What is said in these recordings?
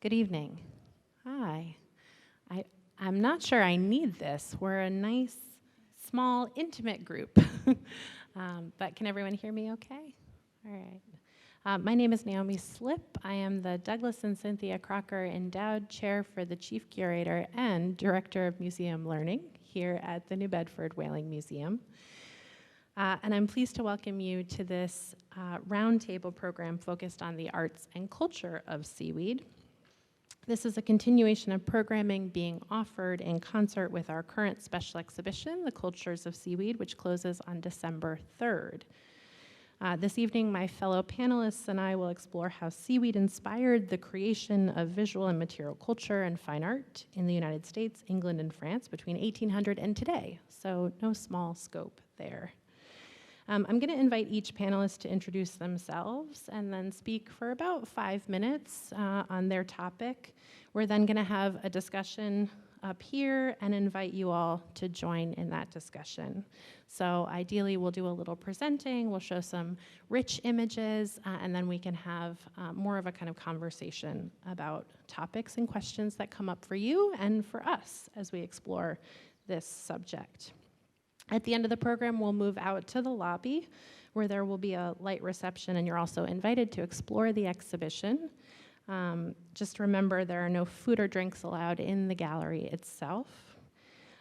Good evening. Hi. I'm not sure I need this. We're a nice, small, intimate group. But can everyone hear me okay? All right. My name is Naomi Slipp. I am the Douglas and Cynthia Crocker Endowed Chair for the Chief Curator and Director of Museum Learning here at the New Bedford Whaling Museum. And I'm pleased to welcome you to this Roundtable program focused on the arts and culture of seaweed. This is a continuation of programming being offered in concert with our current special exhibition, the Cultures of Seaweed, which closes on December 3rd. This evening, my fellow panelists and I will explore how seaweed inspired the creation of visual and material culture and fine art in the United States, England, and France between 1800 and today, so no small scope there. I'm going to invite each panelist to introduce themselves and then speak for about 5 minutes on their topic. We're then going to have a discussion up here and invite you all to join in that discussion. So ideally, we'll do a little presenting, we'll show some rich images, and then we can have more of a kind of conversation about topics and questions that come up for you and for us as we explore this subject. At the end of the program, we'll move out to the lobby where there will be a light reception, and you're also invited to explore the exhibition. Just remember there are no food or drinks allowed in the gallery itself.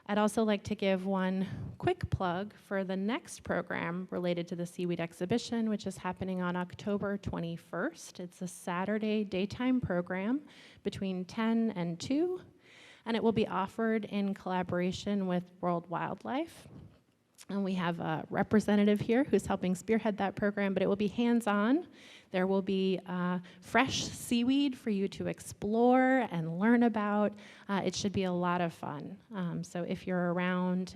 I'd also like to give one quick plug for the next program related to the Seaweed exhibition, which is happening on October 21st. It's a Saturday daytime program between 10 and 2, and it will be offered in collaboration with World Wildlife. And we have a representative here who's helping spearhead that program, but it will be hands-on. There will be fresh seaweed for you to explore and learn about. It should be a lot of fun. So if you're around,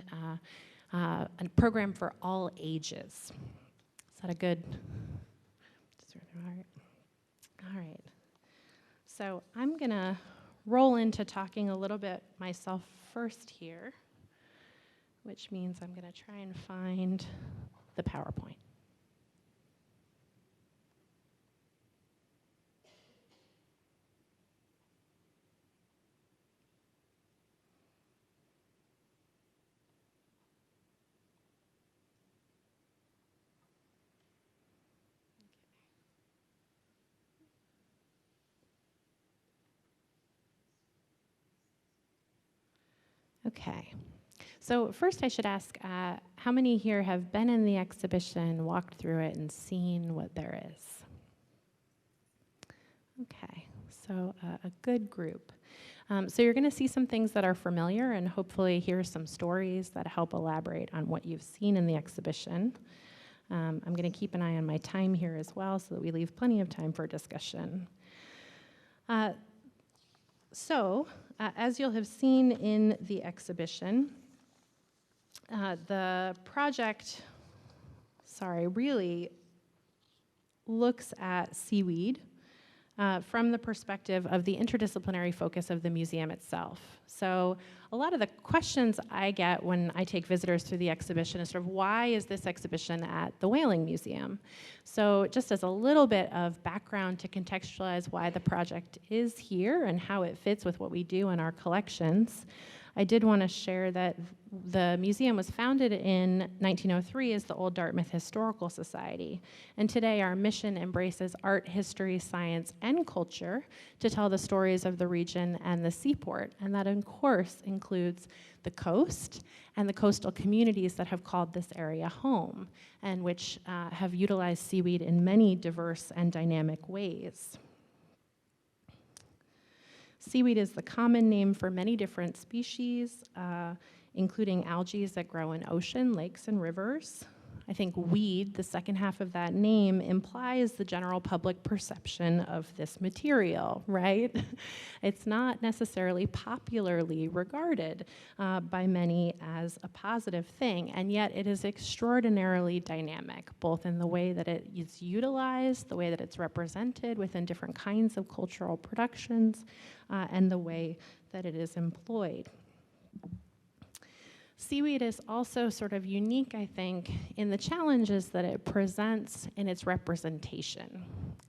a program for all ages. Is that a good? All right. So I'm going to roll into talking a little bit myself first here, which means I'm going to try and find the PowerPoint. Okay. So first I should ask, how many here have been in the exhibition, walked through it, and seen what there is? Okay, so a good group. So you're going to see some things that are familiar and hopefully hear some stories that help elaborate on what you've seen in the exhibition. I'm going to keep an eye on my time here as well so that we leave plenty of time for discussion. As you'll have seen in the exhibition, the project, really looks at seaweed from the perspective of the interdisciplinary focus of the museum itself. So a lot of the questions I get when I take visitors through the exhibition is sort of, why is this exhibition at the Whaling Museum? So just as a little bit of background to contextualize why the project is here and how it fits with what we do in our collections, I did want to share that the museum was founded in 1903 as the Old Dartmouth Historical Society, and today our mission embraces art, history, science, and culture to tell the stories of the region and the seaport, and that of course includes the coast and the coastal communities that have called this area home, and which have utilized seaweed in many diverse and dynamic ways. Seaweed is the common name for many different species, including algae that grow in ocean, lakes, and rivers. I think weed, the second half of that name, implies the general public perception of this material, right? It's not necessarily popularly regarded by many as a positive thing, and yet it is extraordinarily dynamic, both in the way that it is utilized, the way that it's represented within different kinds of cultural productions, and the way that it is employed. Seaweed is also sort of unique, I think, in the challenges that it presents in its representation.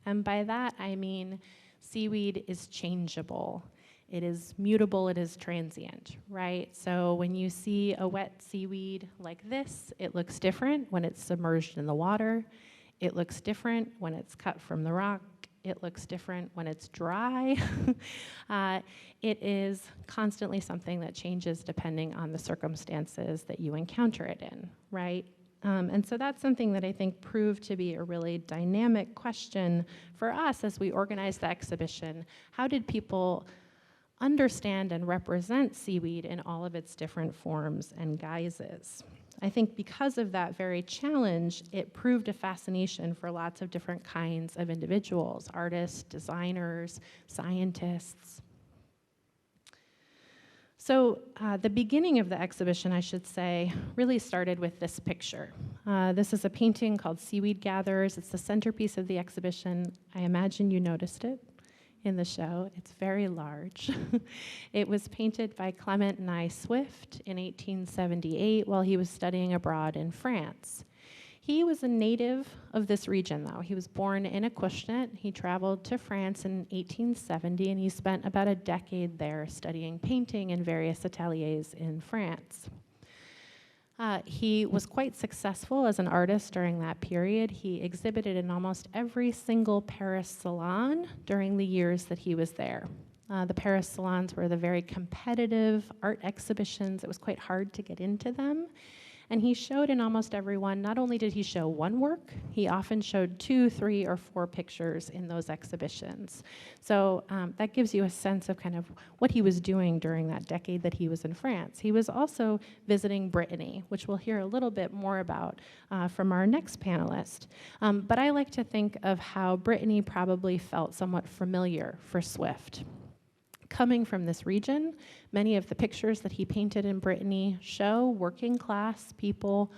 And by that, I mean seaweed is changeable. It is mutable, it is transient, right? So when you see a wet seaweed like this, it looks different when it's submerged in the water. It looks different when it's cut from the rock. It looks different when it's dry. It is constantly something that changes depending on the circumstances that you encounter it in, right? And so that's something that I think proved to be a really dynamic question for us as we organized the exhibition. How did people understand and represent seaweed in all of its different forms and guises? I think because of that very challenge, it proved a fascination for lots of different kinds of individuals, artists, designers, scientists. So the beginning of the exhibition, I should say, really started with this picture. This is a painting called Seaweed Gatherers. It's the centerpiece of the exhibition. I imagine you noticed it in the show. It's very large. It was painted by Clement Nye Swift in 1878 while he was studying abroad in France. He was a native of this region, though. He was born in Acushnet. He traveled to France in 1870, and he spent about a decade there studying painting in various ateliers in France. He was quite successful as an artist during that period. He exhibited in almost every single Paris salon during the years that he was there. The Paris salons were the very competitive art exhibitions. It was quite hard to get into them. And he showed in almost every one. Not only did he show one work, he often showed 2, 3, or 4 pictures in those exhibitions. So that gives you a sense of kind of what he was doing during that decade that he was in France. He was also visiting Brittany, which we'll hear a little bit more about from our next panelist. But I like to think of how Brittany probably felt somewhat familiar for Swift. Coming from this region, many of the pictures that he painted in Brittany show working class people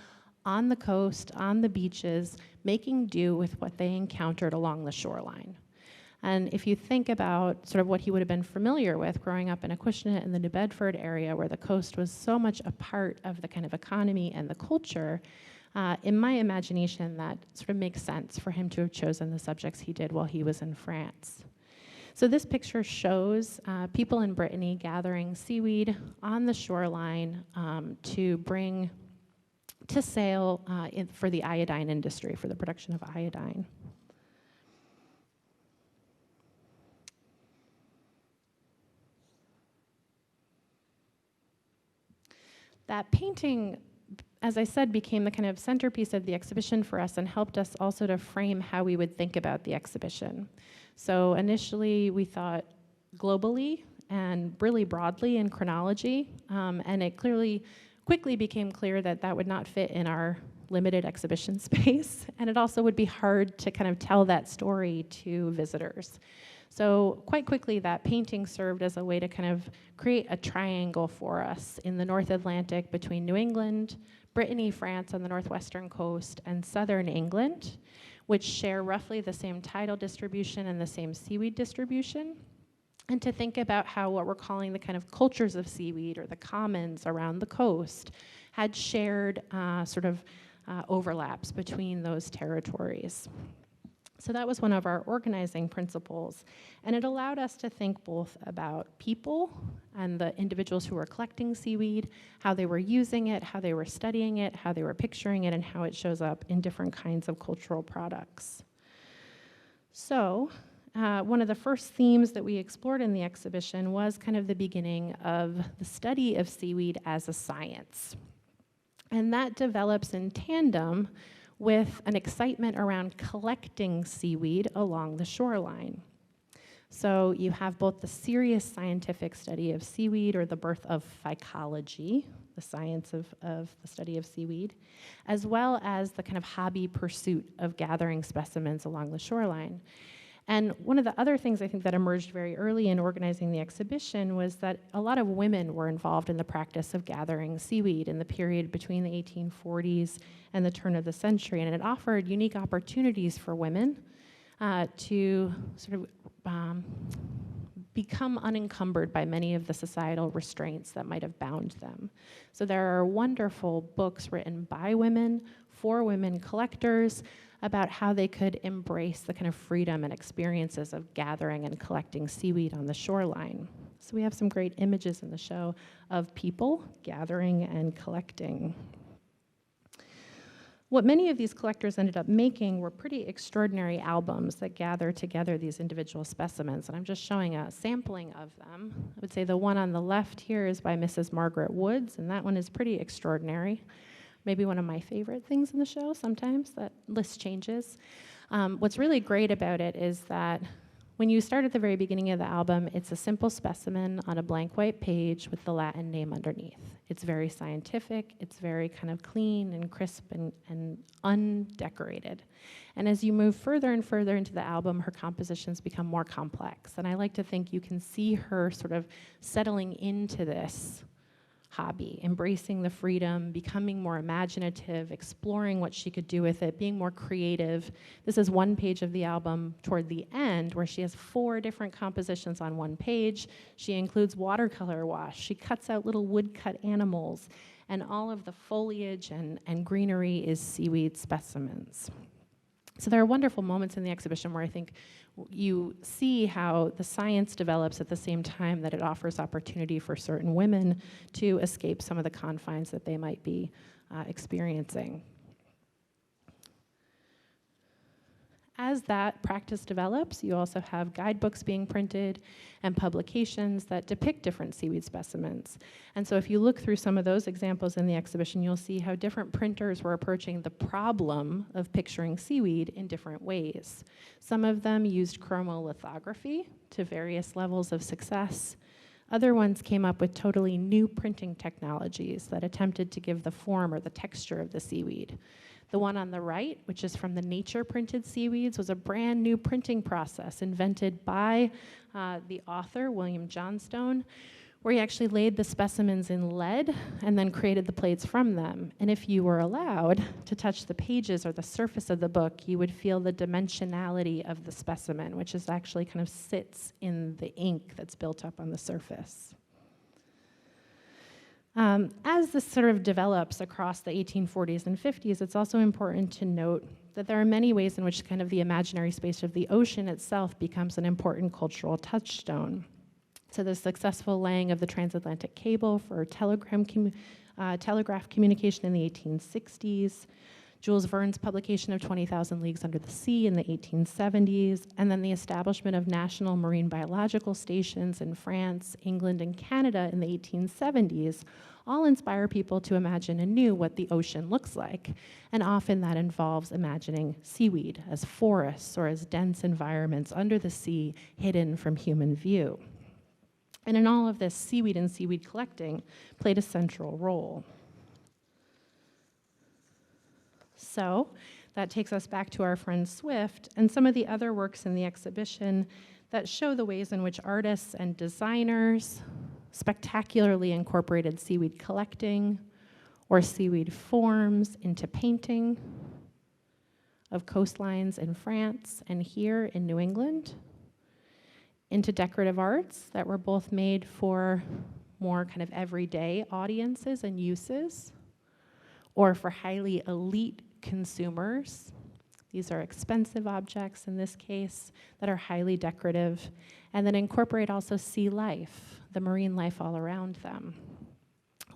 on the coast, on the beaches, making do with what they encountered along the shoreline. And if you think about sort of what he would have been familiar with growing up in Acushnet in the New Bedford area, where the coast was so much a part of the kind of economy and the culture, in my imagination, that sort of makes sense for him to have chosen the subjects he did while he was in France. So this picture shows people in Brittany gathering seaweed on the shoreline to bring to sale for the iodine industry, for the production of iodine. That painting, as I said, became the kind of centerpiece of the exhibition for us and helped us also to frame how we would think about the exhibition. So initially we thought globally and really broadly in chronology, and it quickly became clear that that would not fit in our limited exhibition space, and it also would be hard to kind of tell that story to visitors. So quite quickly, that painting served as a way to kind of create a triangle for us in the North Atlantic between New England, Brittany, France on the northwestern coast, and southern England, which share roughly the same tidal distribution and the same seaweed distribution. And to think about how what we're calling the kind of cultures of seaweed, or the commons around the coast, had shared overlaps between those territories. So that was one of our organizing principles, and it allowed us to think both about people and the individuals who were collecting seaweed, how they were using it, how they were studying it, how they were picturing it, and how it shows up in different kinds of cultural products. So one of the first themes that we explored in the exhibition was kind of the beginning of the study of seaweed as a science. And that develops in tandem with an excitement around collecting seaweed along the shoreline. So you have both the serious scientific study of seaweed, or the birth of phycology, the science of the study of seaweed, as well as the kind of hobby pursuit of gathering specimens along the shoreline. And one of the other things I think that emerged very early in organizing the exhibition was that a lot of women were involved in the practice of gathering seaweed in the period between the 1840s and the turn of the century. And it offered unique opportunities for women to sort of become unencumbered by many of the societal restraints that might have bound them. So there are wonderful books written by women, for women collectors, about how they could embrace the kind of freedom and experiences of gathering and collecting seaweed on the shoreline. So we have some great images in the show of people gathering and collecting. What many of these collectors ended up making were pretty extraordinary albums that gather together these individual specimens, and I'm just showing a sampling of them. I would say the one on the left here is by Mrs. Margaret Woods, and that one is pretty extraordinary. Maybe one of my favorite things in the show sometimes. That list changes. What's really great about it is that when you start at the very beginning of the album, it's a simple specimen on a blank white page with the Latin name underneath. It's very scientific, it's very kind of clean and crisp and undecorated. And as you move further and further into the album, her compositions become more complex. And I like to think you can see her sort of settling into this hobby, embracing the freedom, becoming more imaginative, exploring what she could do with it, being more creative. This is one page of the album toward the end where she has 4 different compositions on one page. She includes watercolor wash. She cuts out little woodcut animals, and all of the foliage and greenery is seaweed specimens. So there are wonderful moments in the exhibition where I think you see how the science develops at the same time that it offers opportunity for certain women to escape some of the confines that they might be experiencing. As that practice develops, you also have guidebooks being printed and publications that depict different seaweed specimens. And so if you look through some of those examples in the exhibition, you'll see how different printers were approaching the problem of picturing seaweed in different ways. Some of them used chromolithography to various levels of success. Other ones came up with totally new printing technologies that attempted to give the form or the texture of the seaweed. The one on the right, which is from the nature printed seaweeds, was a brand new printing process invented by the author, William Johnstone, where he actually laid the specimens in lead and then created the plates from them. And if you were allowed to touch the pages or the surface of the book, you would feel the dimensionality of the specimen, which is actually kind of sits in the ink that's built up on the surface. As this sort of develops across the 1840s and 50s, it's also important to note that there are many ways in which kind of the imaginary space of the ocean itself becomes an important cultural touchstone. So the successful laying of the transatlantic cable for telegraph communication in the 1860s, Jules Verne's publication of 20,000 Leagues Under the Sea in the 1870s, and then the establishment of national marine biological stations in France, England, and Canada in the 1870s all inspire people to imagine anew what the ocean looks like. And often that involves imagining seaweed as forests or as dense environments under the sea hidden from human view. And in all of this, seaweed and seaweed collecting played a central role. So that takes us back to our friend Swift and some of the other works in the exhibition that show the ways in which artists and designers spectacularly incorporated seaweed collecting or seaweed forms into painting of coastlines in France and here in New England, into decorative arts that were both made for more kind of everyday audiences and uses, or for highly elite consumers. These are expensive objects in this case that are highly decorative, and then incorporate also sea life, the marine life all around them.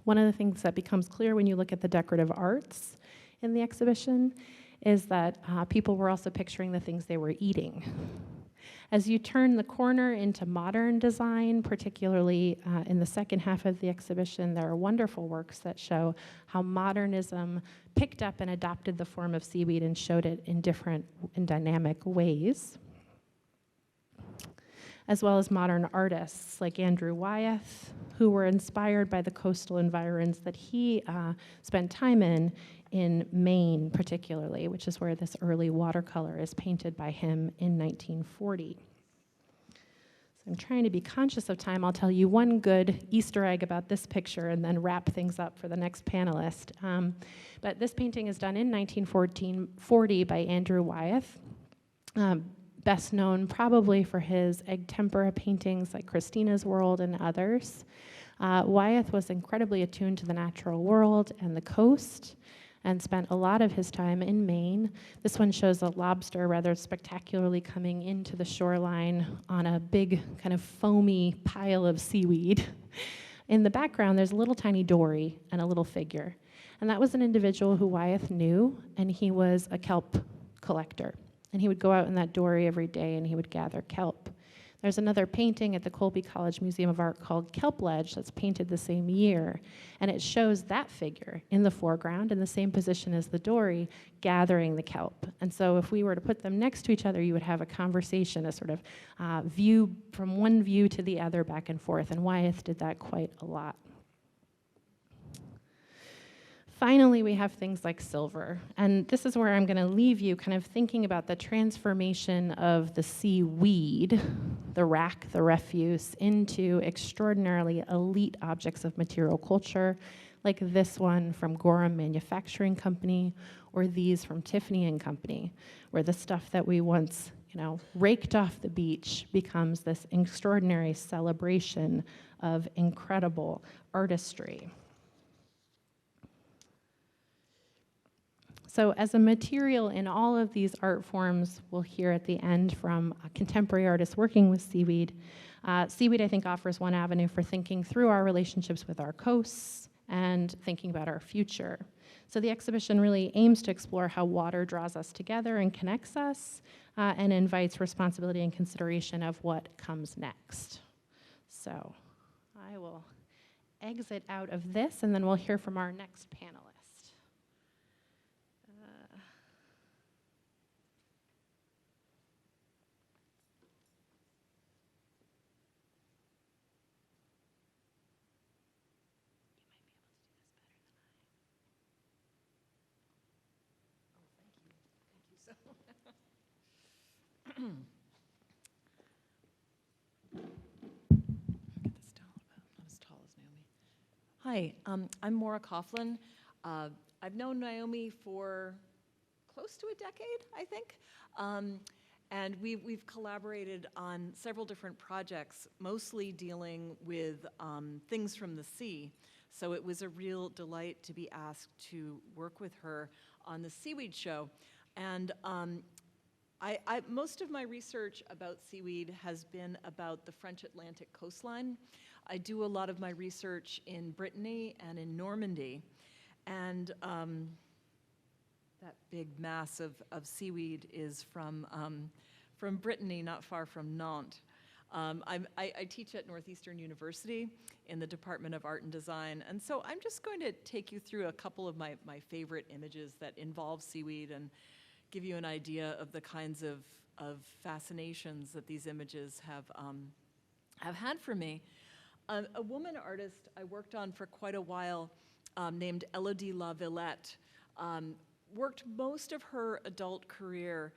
One of the things that becomes clear when you look at the decorative arts in the exhibition is that people were also picturing the things they were eating. As you turn the corner into modern design, particularly in the second half of the exhibition, there are wonderful works that show how modernism picked up and adopted the form of seaweed and showed it in different and dynamic ways, as well as modern artists like Andrew Wyeth, who were inspired by the coastal environs that he spent time in Maine particularly, which is where this early watercolor is painted by him in 1940. So I'm trying to be conscious of time. I'll tell you one good Easter egg about this picture and then wrap things up for the next panelist. But this painting is done in 1940 by Andrew Wyeth. best known probably for his egg tempera paintings like Christina's World and others. Wyeth was incredibly attuned to the natural world and the coast, and spent a lot of his time in Maine. This one shows a lobster rather spectacularly coming into the shoreline on a big kind of foamy pile of seaweed. In the background, there's a little tiny dory and a little figure. And that was an individual who Wyeth knew, and he was a kelp collector. And he would go out in that dory every day and he would gather kelp. There's another painting at the Colby College Museum of Art called Kelp Ledge that's painted the same year. And it shows that figure in the foreground in the same position as the dory, gathering the kelp. And so if we were to put them next to each other, you would have a conversation, a sort of view from one view to the other back and forth. And Wyeth did that quite a lot. Finally, we have things like silver. And this is where I'm going to leave you kind of thinking about the transformation of the seaweed, the wrack, the refuse, into extraordinarily elite objects of material culture, like this one from Gorham Manufacturing Company, or these from Tiffany and Company, where the stuff that we once, raked off the beach becomes this extraordinary celebration of incredible artistry. So as a material in all of these art forms, we'll hear at the end from contemporary artists working with seaweed. Seaweed, I think, offers one avenue for thinking through our relationships with our coasts and thinking about our future. So the exhibition really aims to explore how water draws us together and connects us, and invites responsibility and consideration of what comes next. So I will exit out of this, and then we'll hear from our next panelist. Get this down a little bit, not as tall as Naomi. Hi, I'm Maura Coughlin. I've known Naomi for close to a decade, I think. And we've collaborated on several different projects, mostly dealing with things from the sea. So it was a real delight to be asked to work with her on the Seaweed Show. And most of my research about seaweed has been about the French Atlantic coastline. I do a lot of my research in Brittany and in Normandy. And that big mass of seaweed is from Brittany, not far from Nantes. I teach at Northeastern University in the Department of Art and Design. And so I'm just going to take you through a couple of my favorite images that involve seaweed and give you an idea of the kinds of fascinations that these images have had for me. A woman artist I worked on for quite a while named Elodie La Villette worked most of her adult career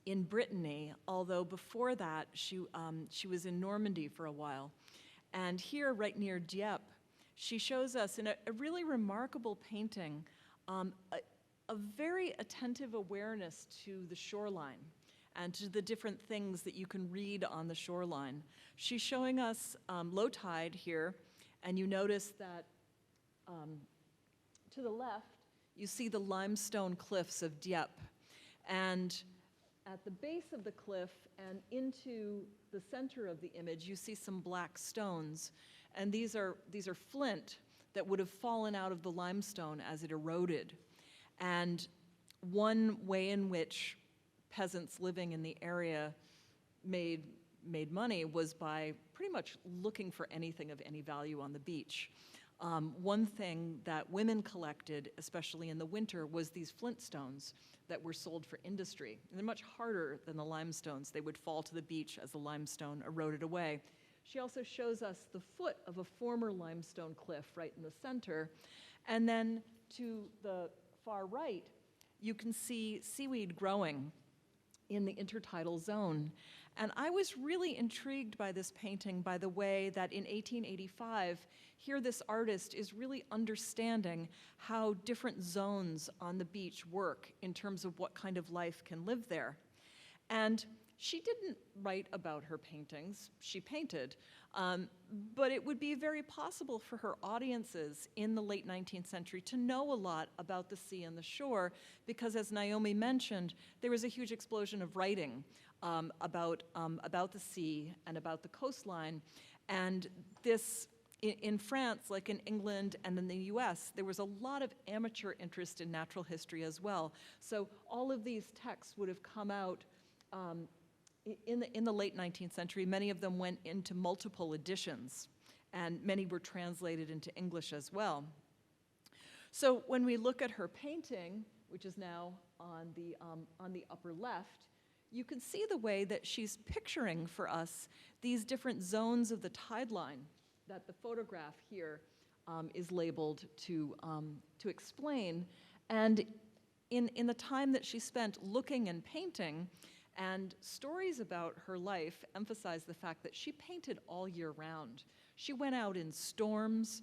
in Brittany, although before that she was in Normandy for a while. And here, right near Dieppe, she shows us in a really remarkable painting a very attentive awareness to the shoreline and to the different things that you can read on the shoreline. She's showing us low tide here, and you notice that to the left, you see the limestone cliffs of Dieppe. And at the base of the cliff and into the center of the image, you see some black stones. And these are flint that would have fallen out of the limestone as it eroded. And one way in which peasants living in the area made money was by pretty much looking for anything of any value on the beach. One thing that women collected, especially in the winter, was these flint stones that were sold for industry. And they're much harder than the limestones. They would fall to the beach as the limestone eroded away. She also shows us the foot of a former limestone cliff right in the center. And then to the far right, you can see seaweed growing in the intertidal zone. And I was really intrigued by this painting by the way that in 1885, here this artist is really understanding how different zones on the beach work in terms of what kind of life can live there. And She didn't write about her paintings, she painted, but it would be very possible for her audiences in the late 19th century to know a lot about the sea and the shore, because as Naomi mentioned, there was a huge explosion of writing about the sea and about the coastline. And this, in France, like in England and in the US, there was a lot of amateur interest in natural history as well. So all of these texts would have come out in the late 19th century. Many of them went into multiple editions, and many were translated into English as well. So when we look at her painting, which is now on the upper left, you can see the way that she's picturing for us these different zones of the tide line that the photograph here is labeled to explain. And in the time that she spent looking and painting, and stories about her life emphasize the fact that she painted all year round. She went out in storms.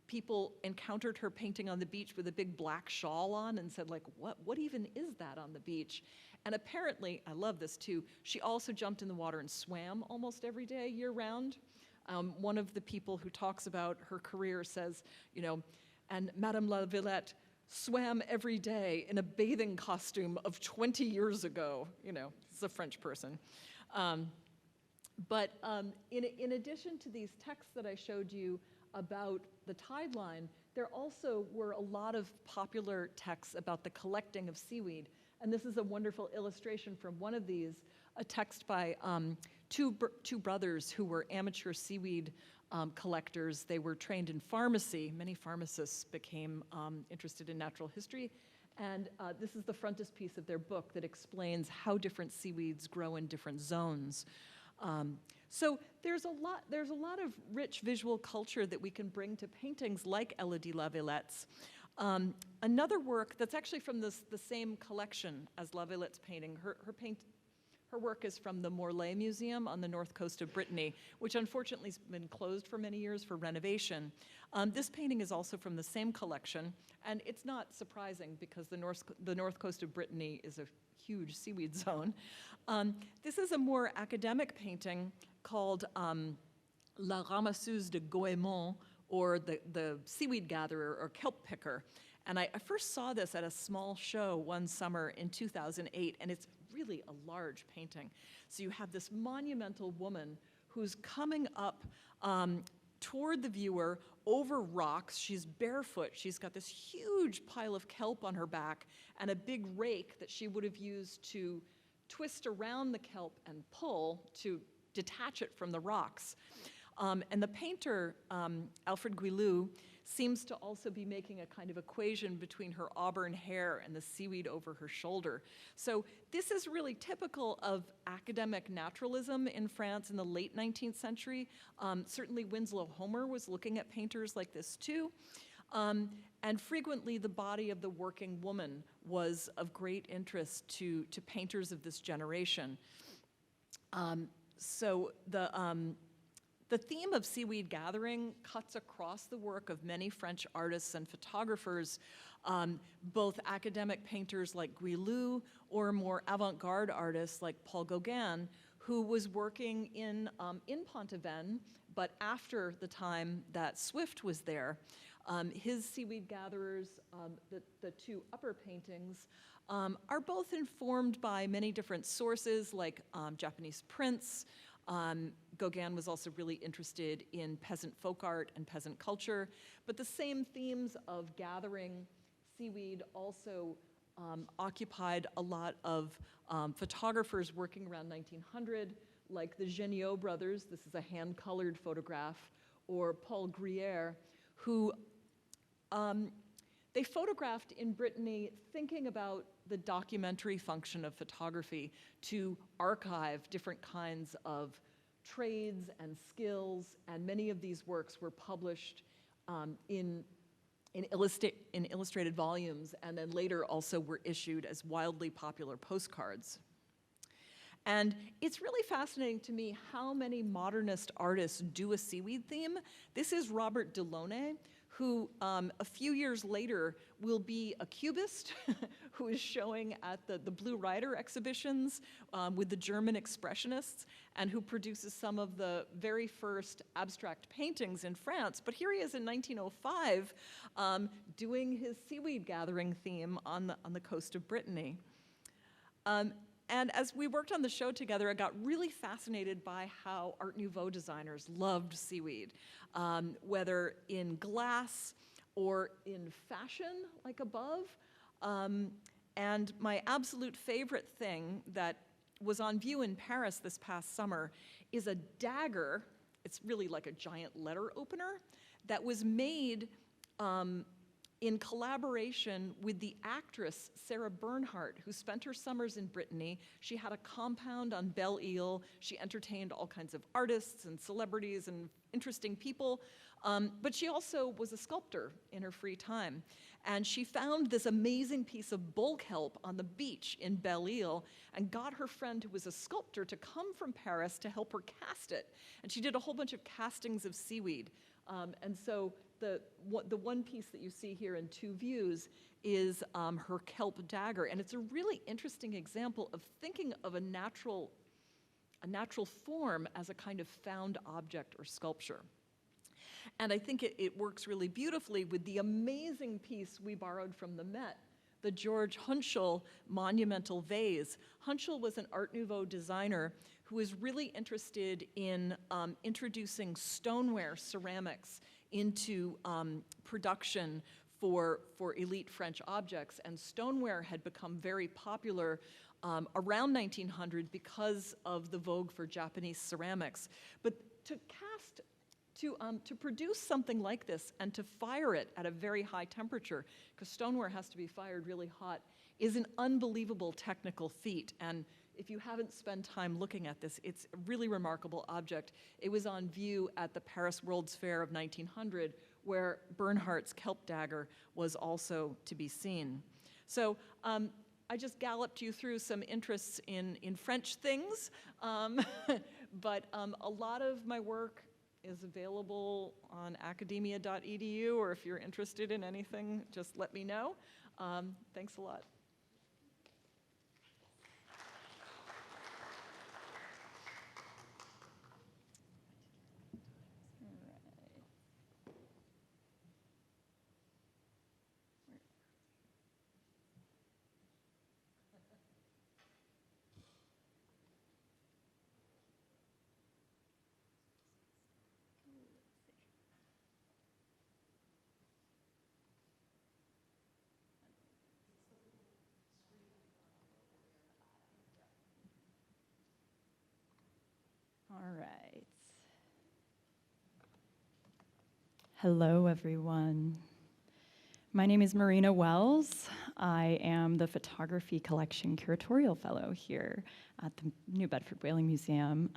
People encountered her painting on the beach with a big black shawl on and said, like, what even is that on the beach? And apparently, I love this too, she also jumped in the water and swam almost every day year round. One of the people who talks about her career says, and Madame La Villette swam every day in a bathing costume of 20 years ago. It's a French person. But in addition to these texts that I showed you about the tide line, there also were a lot of popular texts about the collecting of seaweed. And this is a wonderful illustration from one of these, a text by two brothers who were amateur seaweed collectors. They were trained in pharmacy. Many pharmacists became interested in natural history. And this is the frontispiece of their book that explains how different seaweeds grow in different zones. So there's a lot of rich visual culture that we can bring to paintings like Élodie La Villette's. Another work that's actually from the same collection as La Villette's painting, her work is from the Morlaix Museum on the north coast of Brittany, which unfortunately has been closed for many years for renovation. This painting is also from the same collection, and it's not surprising because the north coast of Brittany is a huge seaweed zone. This is a more academic painting called La Ramasseuse de Goémon, or the seaweed gatherer or kelp picker. And I first saw this at a small show one summer in 2008, and it's really a large painting. So you have this monumental woman who's coming up toward the viewer over rocks. She's barefoot. She's got this huge pile of kelp on her back and a big rake that she would have used to twist around the kelp and pull to detach it from the rocks. And the painter, Alfred Guilou, seems to also be making a kind of equation between her auburn hair and the seaweed over her shoulder. So this is really typical of academic naturalism in France in the late 19th century. Certainly Winslow Homer was looking at painters like this too. And frequently the body of the working woman was of great interest to painters of this generation. So the theme of seaweed gathering cuts across the work of many French artists and photographers, both academic painters like Guilou or more avant-garde artists like Paul Gauguin, who was working in Pont-Aven, but after the time that Swift was there. His seaweed gatherers, the two upper paintings, are both informed by many different sources like Japanese prints. Gauguin was also really interested in peasant folk art and peasant culture, but the same themes of gathering seaweed also occupied a lot of photographers working around 1900, like the Géniaux brothers. This is a hand-colored photograph, or Paul Gruyère, who they photographed in Brittany thinking about the documentary function of photography to archive different kinds of trades and skills, and many of these works were published in illustrated volumes, and then later also were issued as wildly popular postcards. And it's really fascinating to me how many modernist artists do a seaweed theme. This is Robert Delaunay, who a few years later will be a cubist who is showing at the Blue Rider exhibitions with the German expressionists, and who produces some of the very first abstract paintings in France. But here he is in 1905 doing his seaweed gathering theme on the coast of Brittany. And as we worked on the show together, I got really fascinated by how Art Nouveau designers loved seaweed, whether in glass or in fashion, like above. And my absolute favorite thing that was on view in Paris this past summer is a dagger. It's really like a giant letter opener that was made in collaboration with the actress Sarah Bernhardt, who spent her summers in Brittany. She had a compound on Belle Isle. She entertained all kinds of artists and celebrities and interesting people. But she also was a sculptor in her free time. And she found this amazing piece of bulk kelp on the beach in Belle Isle and got her friend, who was a sculptor, to come from Paris to help her cast it. And she did a whole bunch of castings of seaweed. And so the one piece that you see here in two views is her kelp dagger. And it's a really interesting example of thinking of a natural form as a kind of found object or sculpture. And I think it works really beautifully with the amazing piece we borrowed from the Met, the George Hunschel monumental vase. Hunschel was an Art Nouveau designer who was really interested in introducing stoneware ceramics into production for elite French objects. And stoneware had become very popular around 1900 because of the vogue for Japanese ceramics. But to produce something like this and to fire it at a very high temperature, because stoneware has to be fired really hot, is an unbelievable technical feat. And if you haven't spent time looking at this, it's a really remarkable object. It was on view at the Paris World's Fair of 1900, where Bernhardt's kelp dagger was also to be seen. So I just galloped you through some interests in French things, but a lot of my work is available on academia.edu, or if you're interested in anything, just let me know. Thanks a lot. All right. Hello, everyone. My name is Marina Wells. I am the Photography Collection Curatorial Fellow here at the New Bedford Whaling Museum.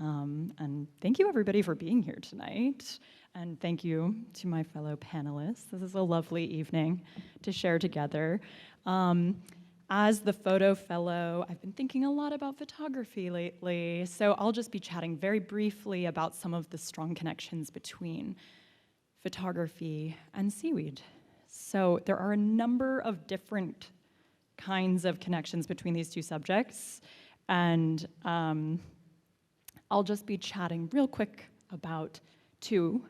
And thank you, everybody, for being here tonight. And thank you to my fellow panelists. This is a lovely evening to share together. As the photo fellow, I've been thinking a lot about photography lately, so I'll just be chatting very briefly about some of the strong connections between photography and seaweed. So there are a number of different kinds of connections between these two subjects, and I'll just be chatting real quick about two.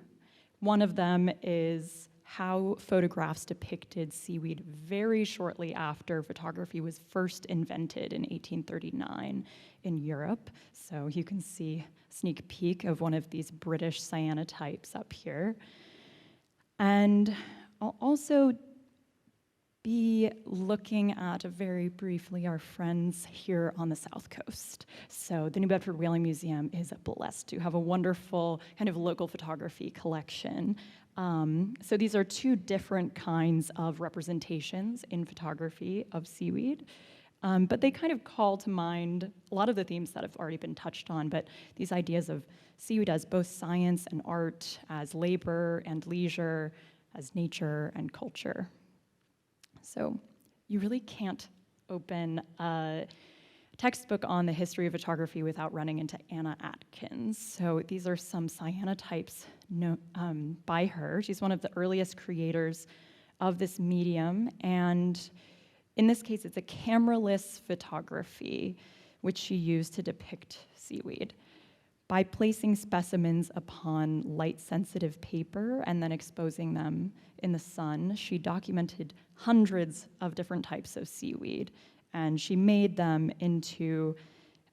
One of them is how photographs depicted seaweed very shortly after photography was first invented in 1839 in Europe. So you can see a sneak peek of one of these British cyanotypes up here. And I'll also be looking at very briefly our friends here on the South Coast. So the New Bedford Whaling Museum is blessed to have a wonderful kind of local photography collection. So these are two different kinds of representations in photography of seaweed, but they kind of call to mind a lot of the themes that have already been touched on, but these ideas of seaweed as both science and art, as labor and leisure, as nature and culture. So you really can't open a textbook on the history of photography without running into Anna Atkins. So these are some cyanotypes by her. She's one of the earliest creators of this medium, and in this case, it's a cameraless photography, which she used to depict seaweed. By placing specimens upon light-sensitive paper and then exposing them in the sun, she documented hundreds of different types of seaweed, and she made them into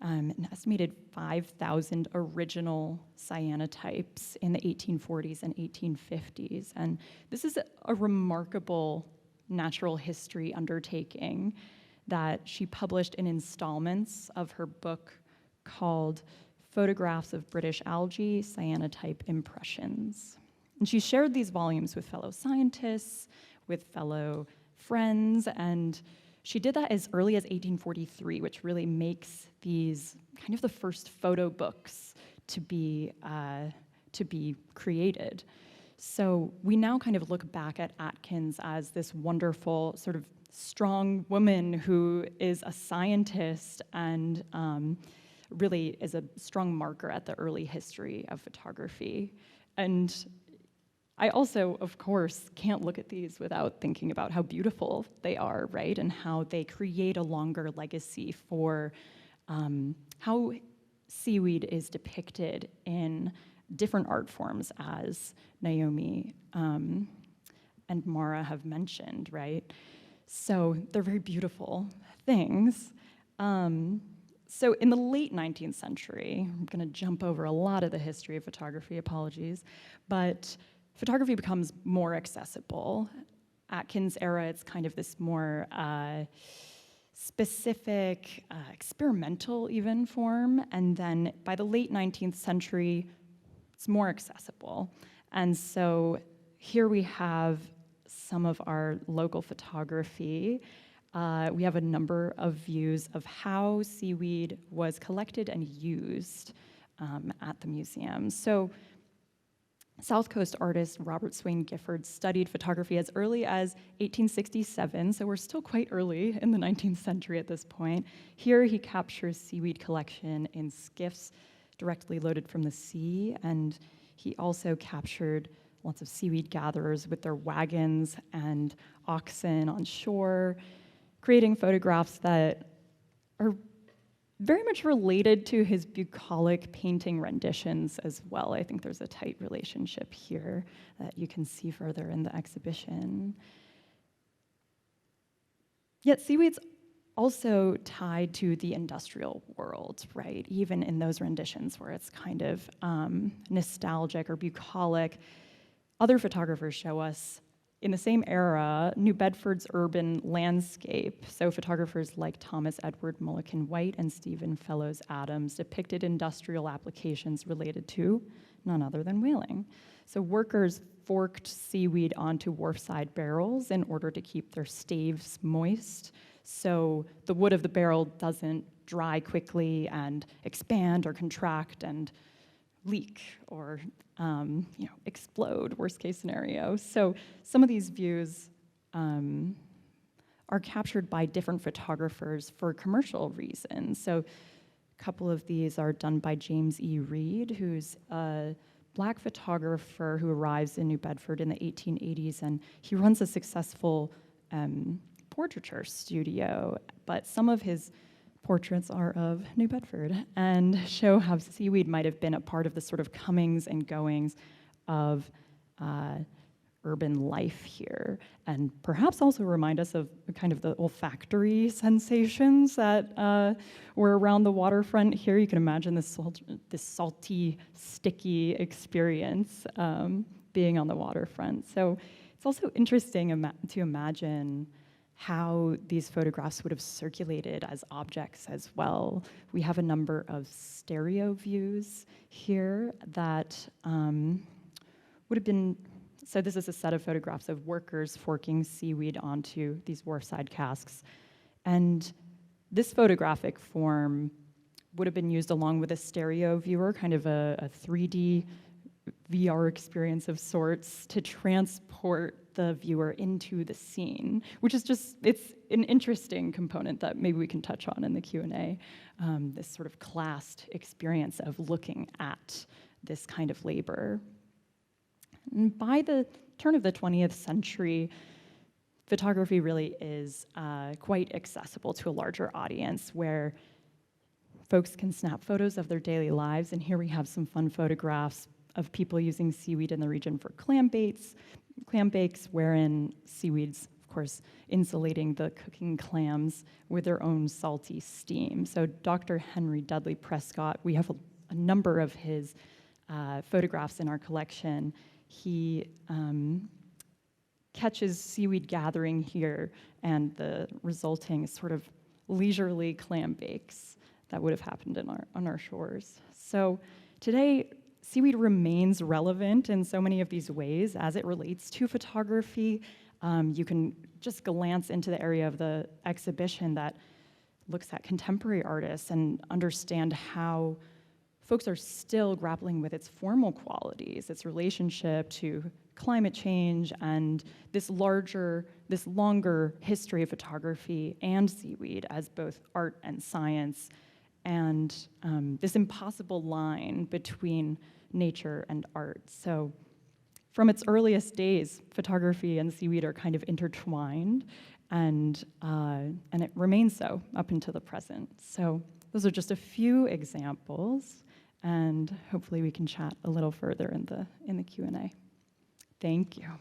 an estimated 5,000 original cyanotypes in the 1840s and 1850s. And this is a remarkable natural history undertaking that she published in installments of her book called Photographs of British Algae, Cyanotype Impressions. And she shared these volumes with fellow scientists, with fellow friends, and she did that as early as 1843, which really makes these kind of the first photo books to be created. So we now kind of look back at Atkins as this wonderful sort of strong woman who is a scientist and really is a strong marker at the early history of photography. And I also, of course, can't look at these without thinking about how beautiful they are, right? And how they create a longer legacy for how seaweed is depicted in different art forms, as Naomi and Maura have mentioned, right? So they're very beautiful things. So in the late 19th century, I'm going to jump over a lot of the history of photography, apologies, but photography becomes more accessible. Atkins' era, it's kind of this more specific, experimental even form, and then by the late 19th century, it's more accessible. And so here we have some of our local photography. We have a number of views of how seaweed was collected and used at the museum. So South Coast artist Robert Swain Gifford studied photography as early as 1867, so we're still quite early in the 19th century at this point. Here he captures seaweed collection in skiffs directly loaded from the sea, and he also captured lots of seaweed gatherers with their wagons and oxen on shore, creating photographs that are very much related to his bucolic painting renditions as well. I think there's a tight relationship here that you can see further in the exhibition. Yet seaweed's also tied to the industrial world, right? Even in those renditions where it's kind of nostalgic or bucolic, other photographers show us in the same era, New Bedford's urban landscape. So photographers like Thomas Edward Mulliken White and Stephen Fellows Adams depicted industrial applications related to none other than whaling. So workers forked seaweed onto wharfside barrels in order to keep their staves moist, so the wood of the barrel doesn't dry quickly and expand or contract and leak or explode, worst case scenario. So some of these views are captured by different photographers for commercial reasons. So a couple of these are done by James E. Reed, who's a Black photographer who arrives in New Bedford in the 1880s, and he runs a successful portraiture studio, but some of his portraits are of New Bedford and show how seaweed might have been a part of the sort of comings and goings of urban life here, and perhaps also remind us of kind of the olfactory sensations that were around the waterfront here. You can imagine this salty, sticky experience being on the waterfront. So it's also interesting to imagine how these photographs would have circulated as objects as well. We have a number of stereo views here that would have been, so this is a set of photographs of workers forking seaweed onto these wharfside casks. And this photographic form would have been used along with a stereo viewer, kind of a 3D VR experience of sorts, to transport the viewer into the scene, which is just, it's an interesting component that maybe we can touch on in the Q&A, this sort of classed experience of looking at this kind of labor. And by the turn of the 20th century, photography really is quite accessible to a larger audience, where folks can snap photos of their daily lives. And here we have some fun photographs of people using seaweed in the region for clam bakes, wherein seaweed's, of course, insulating the cooking clams with their own salty steam. So Dr. Henry Dudley Prescott, we have a number of his photographs in our collection. He catches seaweed gathering here and the resulting sort of leisurely clam bakes that would have happened on our shores. So today, seaweed remains relevant in so many of these ways as it relates to photography. You can just glance into the area of the exhibition that looks at contemporary artists and understand how folks are still grappling with its formal qualities, its relationship to climate change, and this longer history of photography and seaweed as both art and science, and this impossible line between nature and art. So from its earliest days, photography and seaweed are kind of intertwined, and it remains so up into the present. So those are just a few examples, and hopefully we can chat a little further in the Q&A. Thank you. I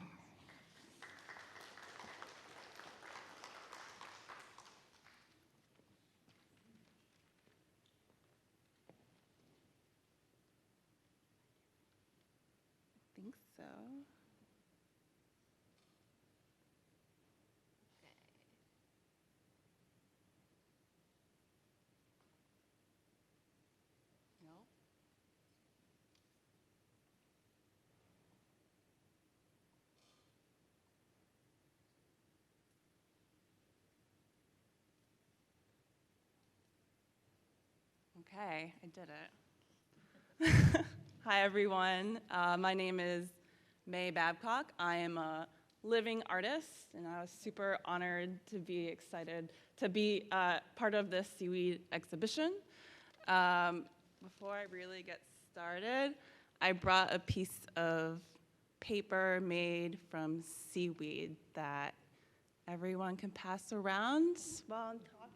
think so. No. Okay, I did it. Hi, everyone. My name is May Babcock. I am a living artist, and I was super honored to be excited to be part of this seaweed exhibition. Before I really get started, I brought a piece of paper made from seaweed that everyone can pass around while I'm talking.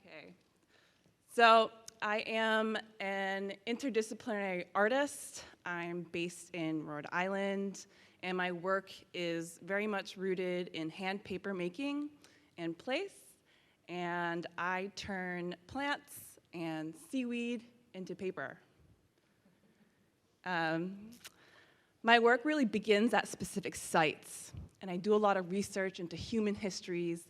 Okay, so I am an interdisciplinary artist. I'm based in Rhode Island, and my work is very much rooted in hand paper making and place, and I turn plants and seaweed into paper. My work really begins at specific sites, and I do a lot of research into human histories,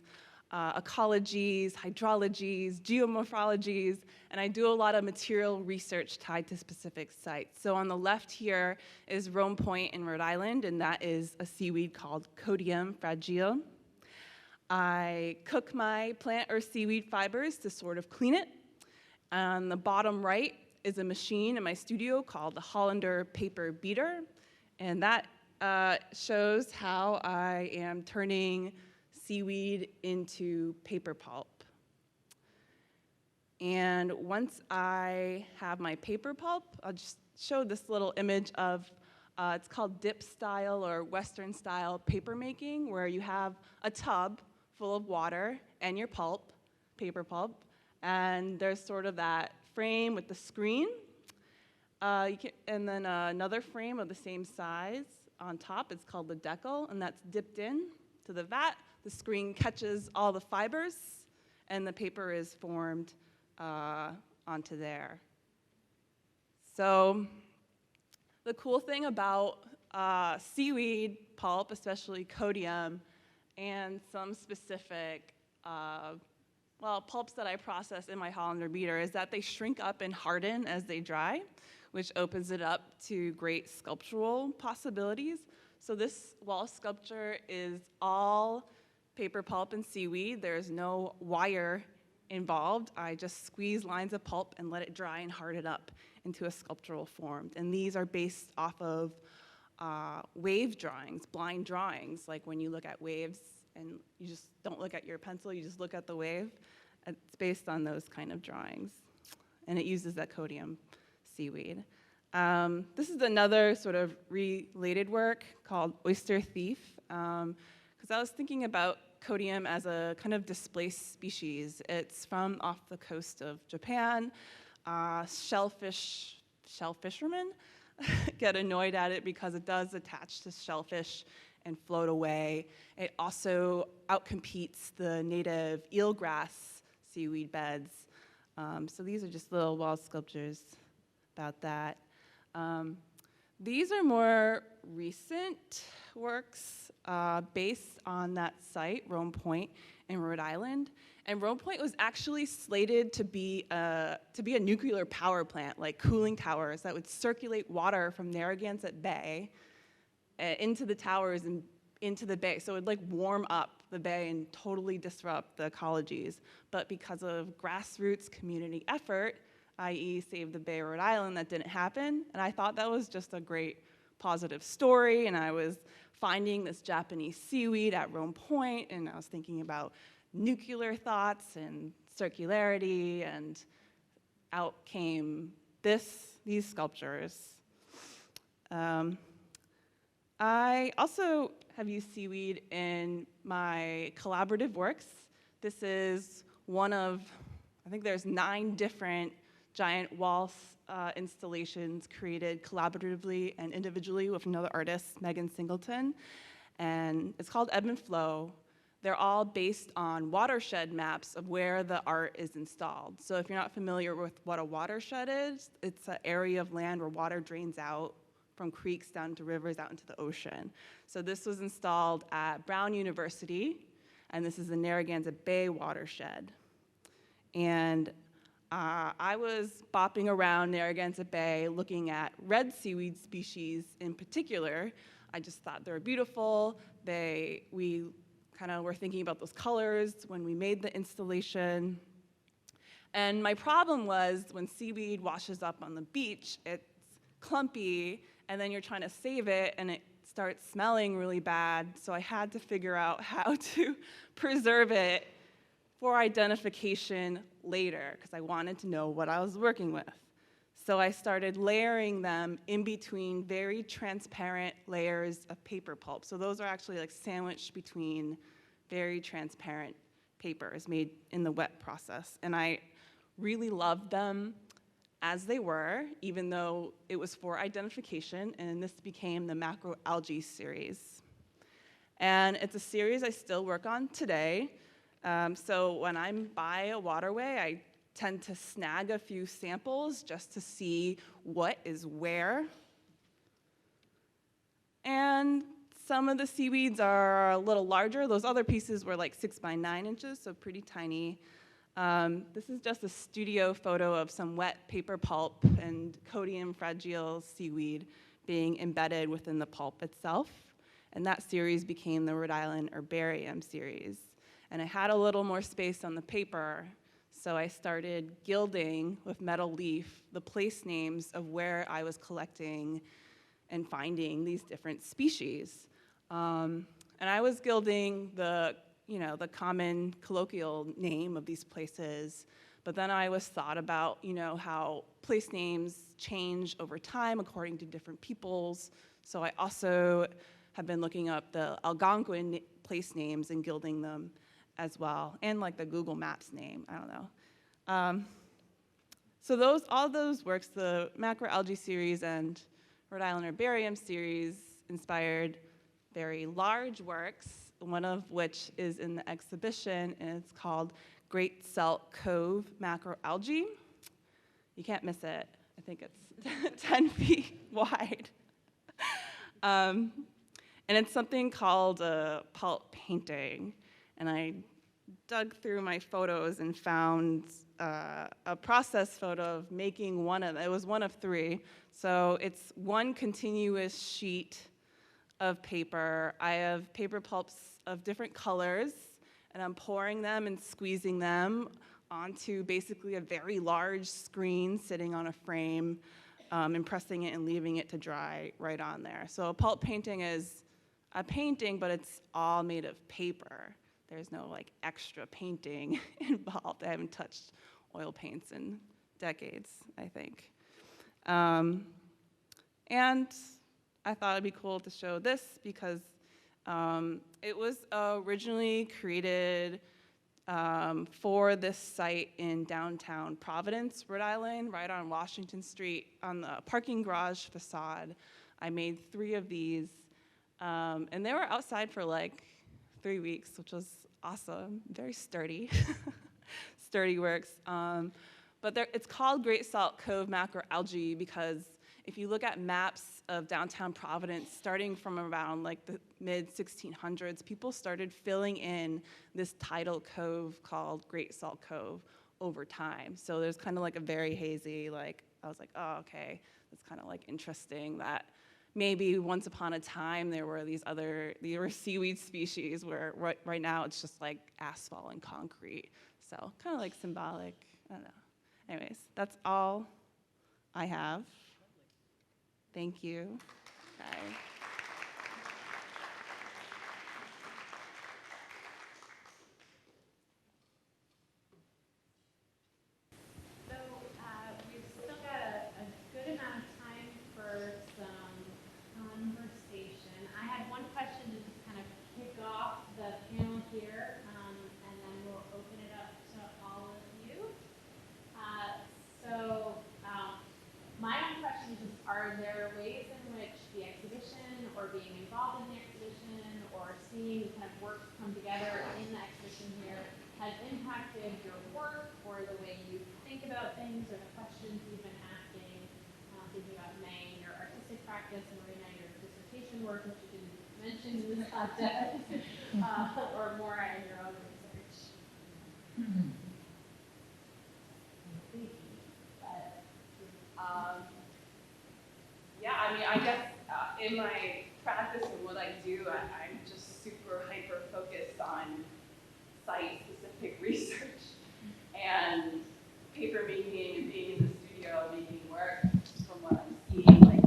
ecologies, hydrologies, geomorphologies, and I do a lot of material research tied to specific sites. So on the left here is Rome Point in Rhode Island, and that is a seaweed called Codium fragile. I cook my plant or seaweed fibers to sort of clean it. On the bottom right is a machine in my studio called the Hollander Paper Beater, and that shows how I am turning seaweed into paper pulp. And once I have my paper pulp, I'll just show this little image of, it's called dip style or Western style paper making, where you have a tub full of water and your pulp, paper pulp, and there's sort of that frame with the screen, and then another frame of the same size on top. It's called the decal, and that's dipped in to the vat. The screen catches all the fibers, and the paper is formed onto there. So the cool thing about seaweed pulp, especially Codium, and some specific pulps that I process in my Hollander beater, is that they shrink up and harden as they dry, which opens it up to great sculptural possibilities. So this wall sculpture is all paper pulp and seaweed. There's no wire involved. I just squeeze lines of pulp and let it dry and harden up into a sculptural form. And these are based off of wave drawings, blind drawings, like when you look at waves and you just don't look at your pencil, you just look at the wave. It's based on those kind of drawings. And it uses that codium seaweed. This is another sort of related work called Oyster Thief, because I was thinking about codium as a kind of displaced species. It's from off the coast of Japan. Shellfishermen get annoyed at it because it does attach to shellfish and float away. It also outcompetes the native eelgrass seaweed beds. So these are just little wall sculptures about that. These are more recent works based on that site, Rome Point in Rhode Island. And Rome Point was actually slated to be a nuclear power plant, like cooling towers that would circulate water from Narragansett Bay into the towers and into the bay. So it would like warm up the bay and totally disrupt the ecologies. But because of grassroots community effort, i.e. Save the Bay, Rhode Island, that didn't happen. And I thought that was just a great positive story. And I was finding this Japanese seaweed at Rome Point, and I was thinking about nuclear thoughts and circularity, and out came these sculptures. I also have used seaweed in my collaborative works. This is one of, I think there's 9 different giant wall installations created collaboratively and individually with another artist, Megan Singleton. And it's called Ebb and Flow. They're all based on watershed maps of where the art is installed. So if you're not familiar with what a watershed is, it's an area of land where water drains out from creeks down to rivers out into the ocean. So this was installed at Brown University, and this is the Narragansett Bay watershed. And I was bopping around Narragansett Bay looking at red seaweed species in particular. I just thought they were beautiful. We kind of were thinking about those colors when we made the installation. And my problem was when seaweed washes up on the beach, it's clumpy, and then you're trying to save it, and it starts smelling really bad. So I had to figure out how to preserve it for identification later, because I wanted to know what I was working with. So I started layering them in between very transparent layers of paper pulp. So those are actually like sandwiched between very transparent papers made in the wet process. And I really loved them as they were, even though it was for identification, and this became the macroalgae series. And it's a series I still work on today. So when I'm by a waterway, I tend to snag a few samples just to see what is where. And some of the seaweeds are a little larger. Those other pieces were like 6 by 9 inches, so pretty tiny. This is just a studio photo of some wet paper pulp and codium fragile seaweed being embedded within the pulp itself. And that series became the Rhode Island Herbarium series. And I had a little more space on the paper, so I started gilding with metal leaf the place names of where I was collecting and finding these different species. And I was gilding the common colloquial name of these places, but then I was thought about, how place names change over time according to different peoples. So I also have been looking up the Algonquin place names and gilding them as well, and like the Google Maps name, I don't know. So all those works, the macroalgae series and Rhode Island Herbarium series, inspired very large works, one of which is in the exhibition, and it's called Great Salt Cove Macroalgae. You can't miss it. I think it's 10 feet wide. And it's something called a pulp painting. And I dug through my photos and found a process photo of making one of them. It was one of 3. So it's one continuous sheet of paper. I have paper pulps of different colors, and I'm pouring them and squeezing them onto basically a very large screen sitting on a frame, impressing it and leaving it to dry right on there. So a pulp painting is a painting, but it's all made of paper. There's no like extra painting involved. I haven't touched oil paints in decades, I think. And I thought it'd be cool to show this because it was originally created for this site in downtown Providence, Rhode Island, right on Washington Street, on the parking garage facade. I made 3 of these, and they were outside for like 3 weeks, which was awesome, very sturdy, sturdy works. But it's called Great Salt Cove macroalgae because if you look at maps of downtown Providence, starting from around like the mid-1600s, people started filling in this tidal cove called Great Salt Cove over time. So there's kind of like a very hazy, like, I was like, oh, okay, that's kind of like interesting that maybe once upon a time there were seaweed species where right now it's just like asphalt and concrete. So kind of like symbolic, I don't know. Anyways, that's all I have. Thank you. Okay. So we've still got a good amount of time for some conversation. I had one question to just kind of kick off the panel here, and then we'll open it up to all of you. My own question is, are there ways in which the exhibition or being involved in the exhibition or seeing kind of works come together in the exhibition here has impacted your work or the way you think about things or the questions you've been asking, thinking about May, your artistic practice, and Marina, your dissertation work, which you didn't mention in this context, or Maura in your own research? Yeah, I mean, I guess in my practice and what I do, I'm just super hyper-focused on site-specific research and paper making and being in the studio making work from what I'm seeing, like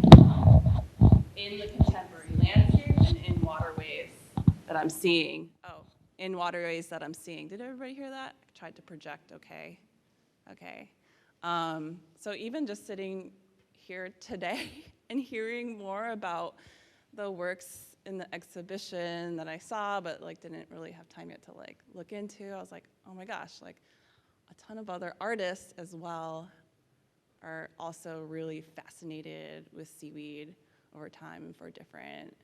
in the contemporary landscape and in waterways that I'm seeing. Oh, in waterways that I'm seeing. Did everybody hear that? I tried to project, okay. Okay. So even just sitting here today and hearing more about the works in the exhibition that I saw, but like didn't really have time yet to like look into, I was like, oh my gosh, like a ton of other artists as well are also really fascinated with seaweed over time and for different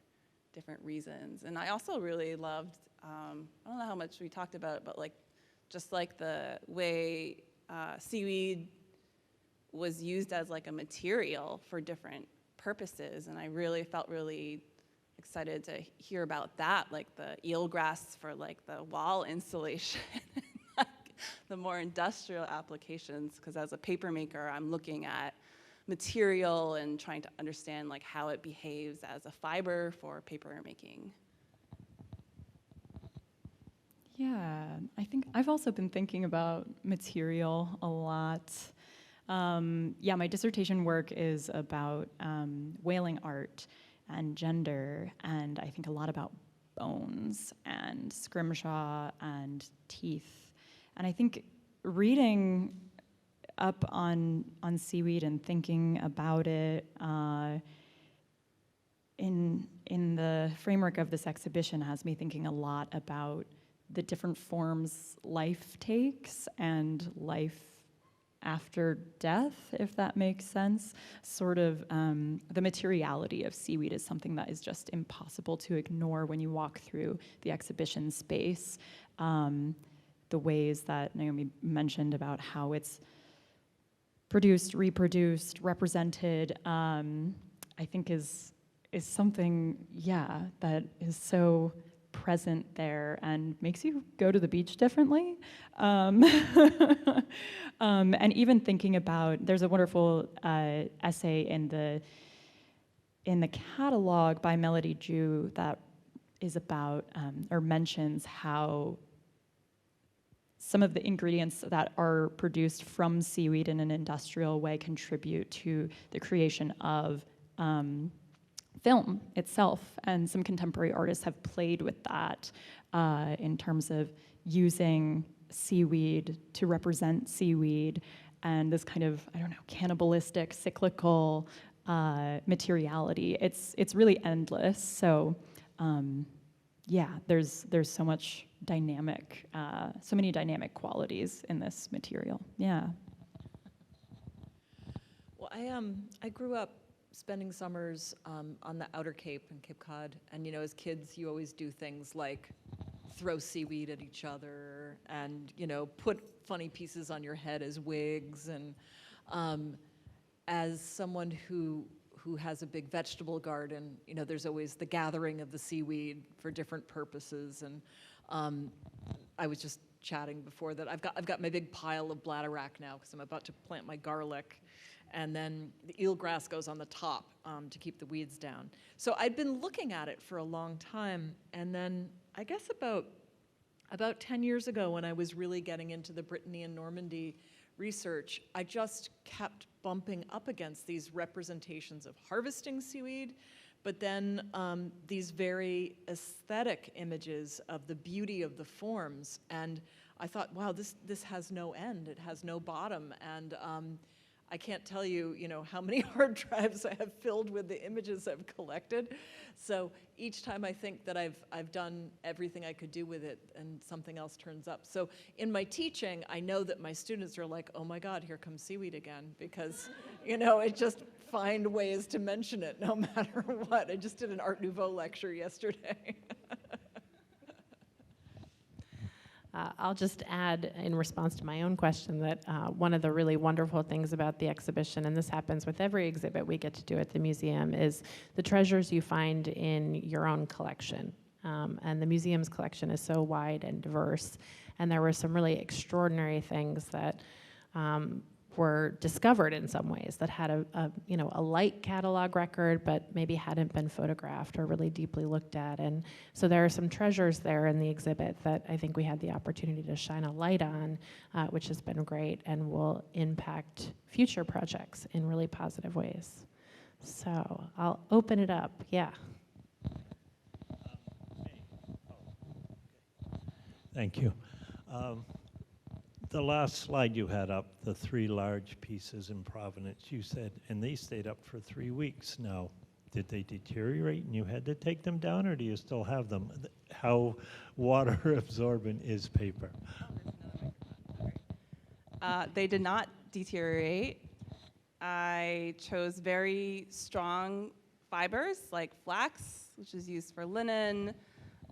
reasons. And I also really loved, I don't know how much we talked about it, but like just like the way seaweed was used as like a material for different purposes, and I really felt really excited to hear about that, like the eelgrass for like the wall insulation, like the more industrial applications, because as a paper maker, I'm looking at material and trying to understand like how it behaves as a fiber for paper making. Yeah, I think I've also been thinking about material a lot. Yeah, my dissertation work is about whaling art and gender, and I think a lot about bones and scrimshaw and teeth. And I think reading up on seaweed and thinking about it in the framework of this exhibition has me thinking a lot about the different forms life takes and life after death, if that makes sense. Sort of the materiality of seaweed is something that is just impossible to ignore when you walk through the exhibition space. The ways that Naomi mentioned about how it's produced, reproduced, represented, I think is something, yeah, that is so present there and makes you go to the beach differently. And even thinking about, there's a wonderful essay in the catalog by Melody Jew that is about, or mentions how some of the ingredients that are produced from seaweed in an industrial way contribute to the creation of film itself. And some contemporary artists have played with that in terms of using seaweed to represent seaweed and this kind of, I don't know, cannibalistic, cyclical materiality. It's really endless. So yeah, there's so much dynamic, so many dynamic qualities in this material. Yeah. Well, I grew up spending summers on the Outer Cape in Cape Cod, and as kids, you always do things like throw seaweed at each other, and put funny pieces on your head as wigs. And as someone who has a big vegetable garden, there's always the gathering of the seaweed for different purposes. And I was just chatting before that I've got my big pile of bladderwrack now because I'm about to plant my garlic, and then the eelgrass goes on the top to keep the weeds down. So I'd been looking at it for a long time, and then I guess about 10 years ago, when I was really getting into the Brittany and Normandy research, I just kept bumping up against these representations of harvesting seaweed, but then these very aesthetic images of the beauty of the forms. And I thought, wow, this has no end. It has no bottom. And I can't tell you, how many hard drives I have filled with the images I've collected. So each time I think that I've done everything I could do with it, and something else turns up. So in my teaching, I know that my students are like, oh my God, here comes seaweed again, because it just find ways to mention it no matter what. I just did an Art Nouveau lecture yesterday. I'll just add, in response to my own question, that one of the really wonderful things about the exhibition, and this happens with every exhibit we get to do at the museum, is the treasures you find in your own collection. And the museum's collection is so wide and diverse, and there were some really extraordinary things that were discovered in some ways that had a light catalog record, but maybe hadn't been photographed or really deeply looked at. And so there are some treasures there in the exhibit that I think we had the opportunity to shine a light on, which has been great and will impact future projects in really positive ways. So I'll open it up. Yeah. Thank you. The last slide you had up, the 3 large pieces in Provenance, you said, and they stayed up for 3 weeks. Now, did they deteriorate and you had to take them down, or do you still have them? How water absorbent is paper? They did not deteriorate. I chose very strong fibers like flax, which is used for linen.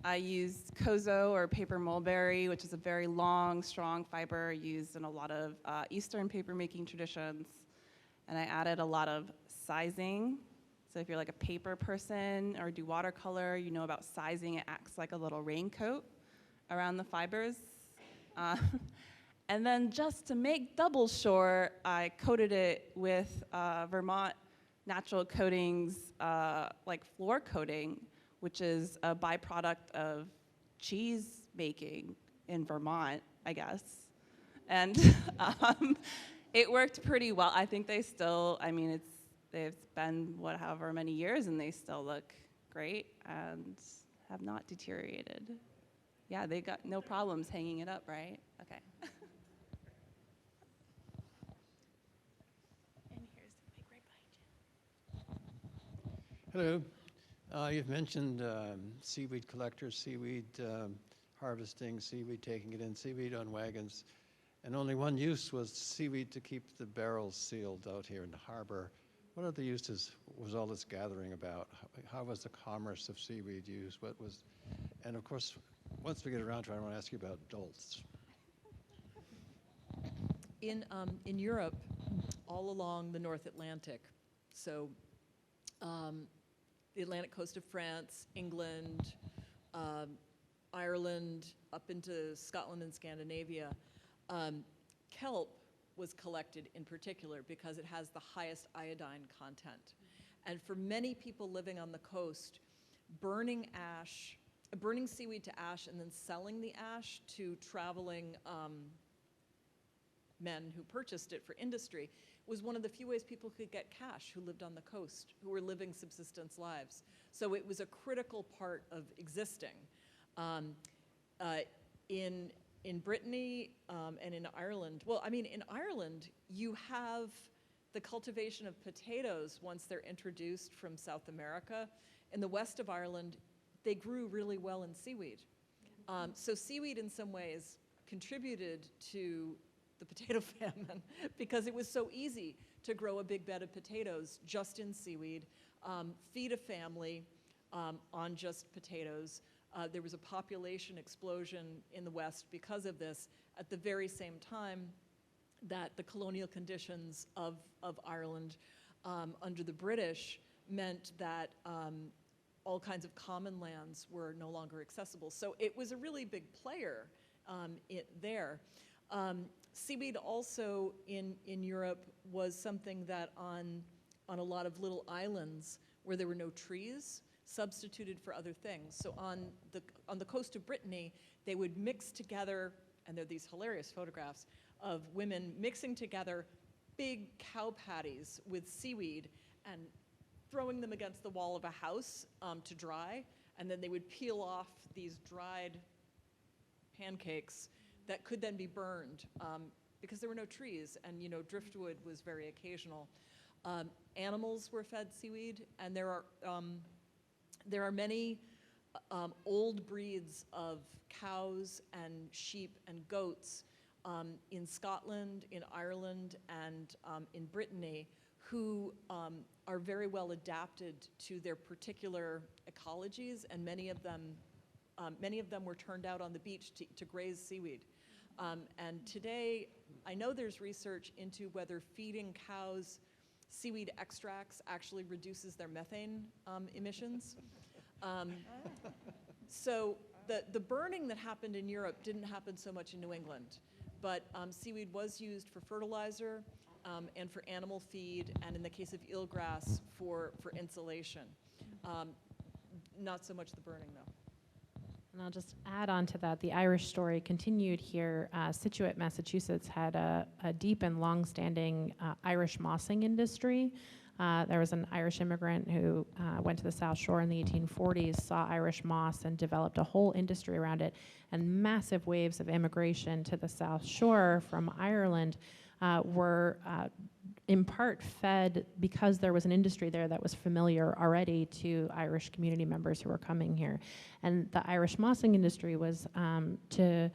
I used kozo or paper mulberry, which is a very long, strong fiber used in a lot of Eastern paper-making traditions. And I added a lot of sizing. So if you're like a paper person or do watercolor, you know about sizing. It acts like a little raincoat around the fibers. And then just to make double sure, I coated it with Vermont Natural Coatings, like floor coating, which is a byproduct of cheese making in Vermont, I guess. And it worked pretty well. I think they still, they've been however many years, and they still look great and have not deteriorated. Yeah, they got no problems hanging it up, right? Okay. And here's the mic right behind you. Hello. You've mentioned seaweed collectors, seaweed harvesting, seaweed taking it in, seaweed on wagons. And only one use was seaweed to keep the barrels sealed out here in the harbor. What other uses was all this gathering about? How was the commerce of seaweed used? And of course, once we get around to it, I want to ask you about dolts. In Europe, all along the North Atlantic, so the Atlantic coast of France, England, Ireland, up into Scotland and Scandinavia, kelp was collected in particular because it has the highest iodine content. And for many people living on the coast, burning ash burning seaweed to ash and then selling the ash to traveling men who purchased it for industry was one of the few ways people could get cash who lived on the coast, who were living subsistence lives. So it was a critical part of existing. In Brittany and in Ireland, well, I mean, in Ireland, you have the cultivation of potatoes once they're introduced from South America. In the west of Ireland, they grew really well in seaweed. So seaweed in some ways contributed to the potato famine because it was so easy to grow a big bed of potatoes just in seaweed, feed a family on just potatoes. There was a population explosion in the West because of this at the very same time that the colonial conditions of Ireland under the British meant that all kinds of common lands were no longer accessible. So it was a really big player there. Seaweed also in Europe was something that on a lot of little islands where there were no trees, substituted for other things. So on the coast of Brittany, they would mix together, and there are these hilarious photographs of women mixing together big cow patties with seaweed and throwing them against the wall of a house to dry, and then they would peel off these dried pancakes that could then be burned because there were no trees, and driftwood was very occasional. Animals were fed seaweed, and there are many old breeds of cows and sheep and goats in Scotland, in Ireland, and in Brittany who are very well adapted to their particular ecologies, and many of them were turned out on the beach to graze seaweed. And today, I know there's research into whether feeding cows seaweed extracts actually reduces their methane emissions. So the burning that happened in Europe didn't happen so much in New England, but seaweed was used for fertilizer and for animal feed, and in the case of eelgrass, for insulation. Not so much the burning, though. And I'll just add on to that, the Irish story continued here. Scituate, Massachusetts had a deep and long-standing Irish mossing industry. There was an Irish immigrant who went to the South Shore in the 1840s, saw Irish moss, and developed a whole industry around it. And massive waves of immigration to the South Shore from Ireland were in part fed because there was an industry there that was familiar already to Irish community members who were coming here. And the Irish mossing industry was to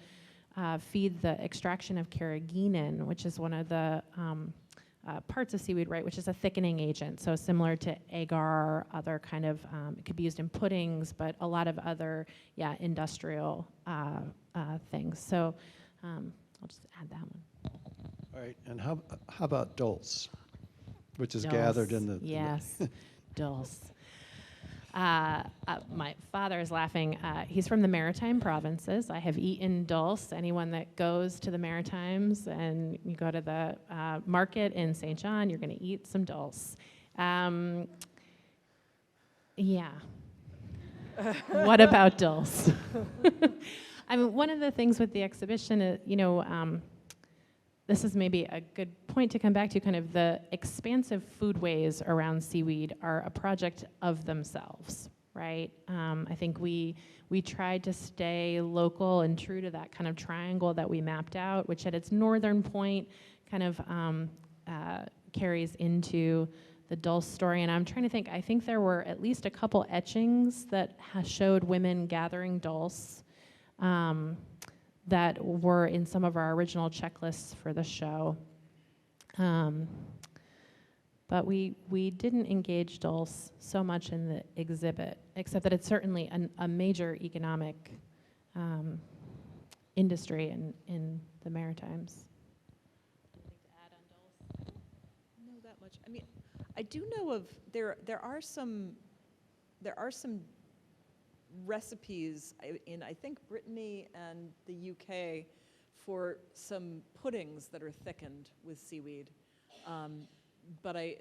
feed the extraction of carrageenan, which is one of the parts of seaweed, right, which is a thickening agent. So similar to agar, other kind of, it could be used in puddings, but a lot of other, industrial things. So I'll just add that one. All right, and how about dulse, which is Dulse, gathered in the... yes, dulse. My father is laughing. He's from the Maritime provinces. I have eaten dulse. Anyone that goes to the Maritimes and you go to the market in St. John, you're going to eat some dulse. Yeah. What about dulse? I mean, one of the things with the exhibition, this is maybe a good point to come back to. Kind of the expansive foodways around seaweed are a project of themselves, right? I think we tried to stay local and true to that kind of triangle that we mapped out, which at its northern point kind of carries into the dulse story. And I'm trying to think, I think there were at least a couple etchings that showed women gathering dulse that were in some of our original checklists for the show. But we didn't engage dulse so much in the exhibit, except that it's certainly a major economic industry in the Maritimes. Anything to add on dulse? Know that much. I mean, I do know of there are some recipes in, I think, Brittany and the UK for some puddings that are thickened with seaweed. But I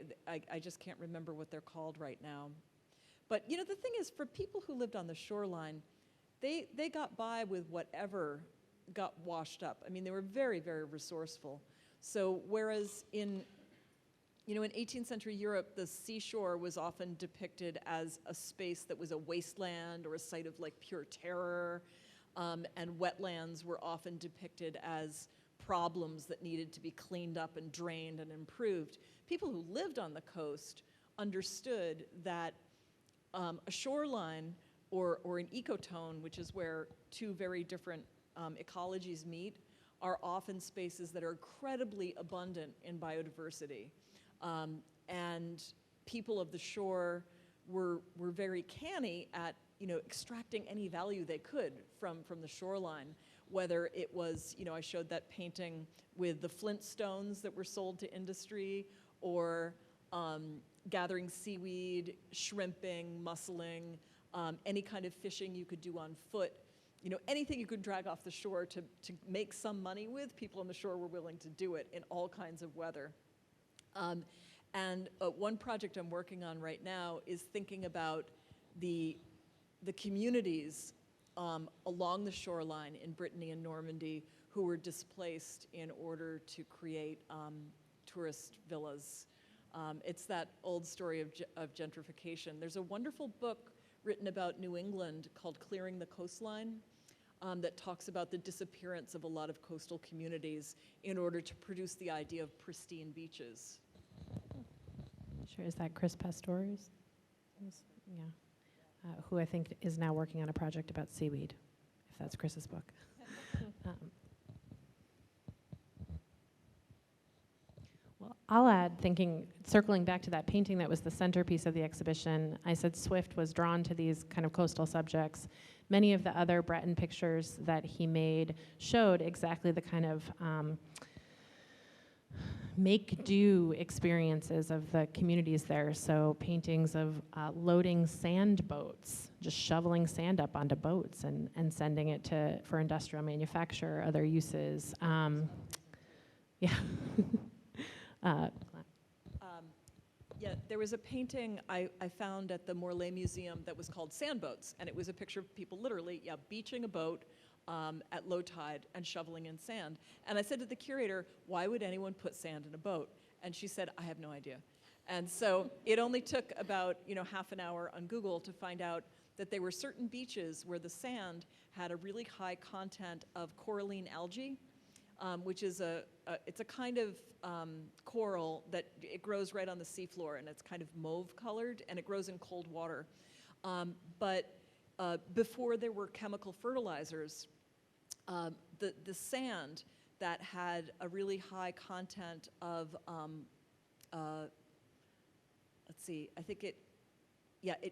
just can't remember what they're called right now. But the thing is, for people who lived on the shoreline, they got by with whatever got washed up. I mean, they were very, very resourceful. So whereas in 18th century Europe, the seashore was often depicted as a space that was a wasteland or a site of like pure terror, and wetlands were often depicted as problems that needed to be cleaned up and drained and improved. People who lived on the coast understood that a shoreline or an ecotone, which is where two very different ecologies meet, are often spaces that are incredibly abundant in biodiversity. And people of the shore were very canny at extracting any value they could from the shoreline, whether it was, I showed that painting with the flint stones that were sold to industry, or gathering seaweed, shrimping, mussling, any kind of fishing you could do on foot. Anything you could drag off the shore to make some money with, people on the shore were willing to do it in all kinds of weather. And one project I'm working on right now is thinking about the communities along the shoreline in Brittany and Normandy who were displaced in order to create tourist villas. It's that old story of gentrification. There's a wonderful book written about New England called Clearing the Coastline that talks about the disappearance of a lot of coastal communities in order to produce the idea of pristine beaches. Sure, is that Chris Pastores? Yeah. Who I think is now working on a project about seaweed, if that's Chris's book. Well, I'll add, circling back to that painting that was the centerpiece of the exhibition, I said Swift was drawn to these kind of coastal subjects. Many of the other Breton pictures that he made showed exactly the kind of make-do experiences of the communities there. So paintings of loading sand boats, just shoveling sand up onto boats and sending it for industrial manufacture, other uses. Yeah. Yeah, there was a painting I found at the Morlaix Museum that was called Sandboats, and it was a picture of people literally, beaching a boat at low tide and shoveling in sand. And I said to the curator, why would anyone put sand in a boat? And she said, I have no idea. And so it only took about half an hour on Google to find out that there were certain beaches where the sand had a really high content of coralline algae, which is it's a kind of coral that it grows right on the seafloor, and it's kind of mauve colored, and it grows in cold water. But before there were chemical fertilizers, the sand that had a really high content of, let's see, I think it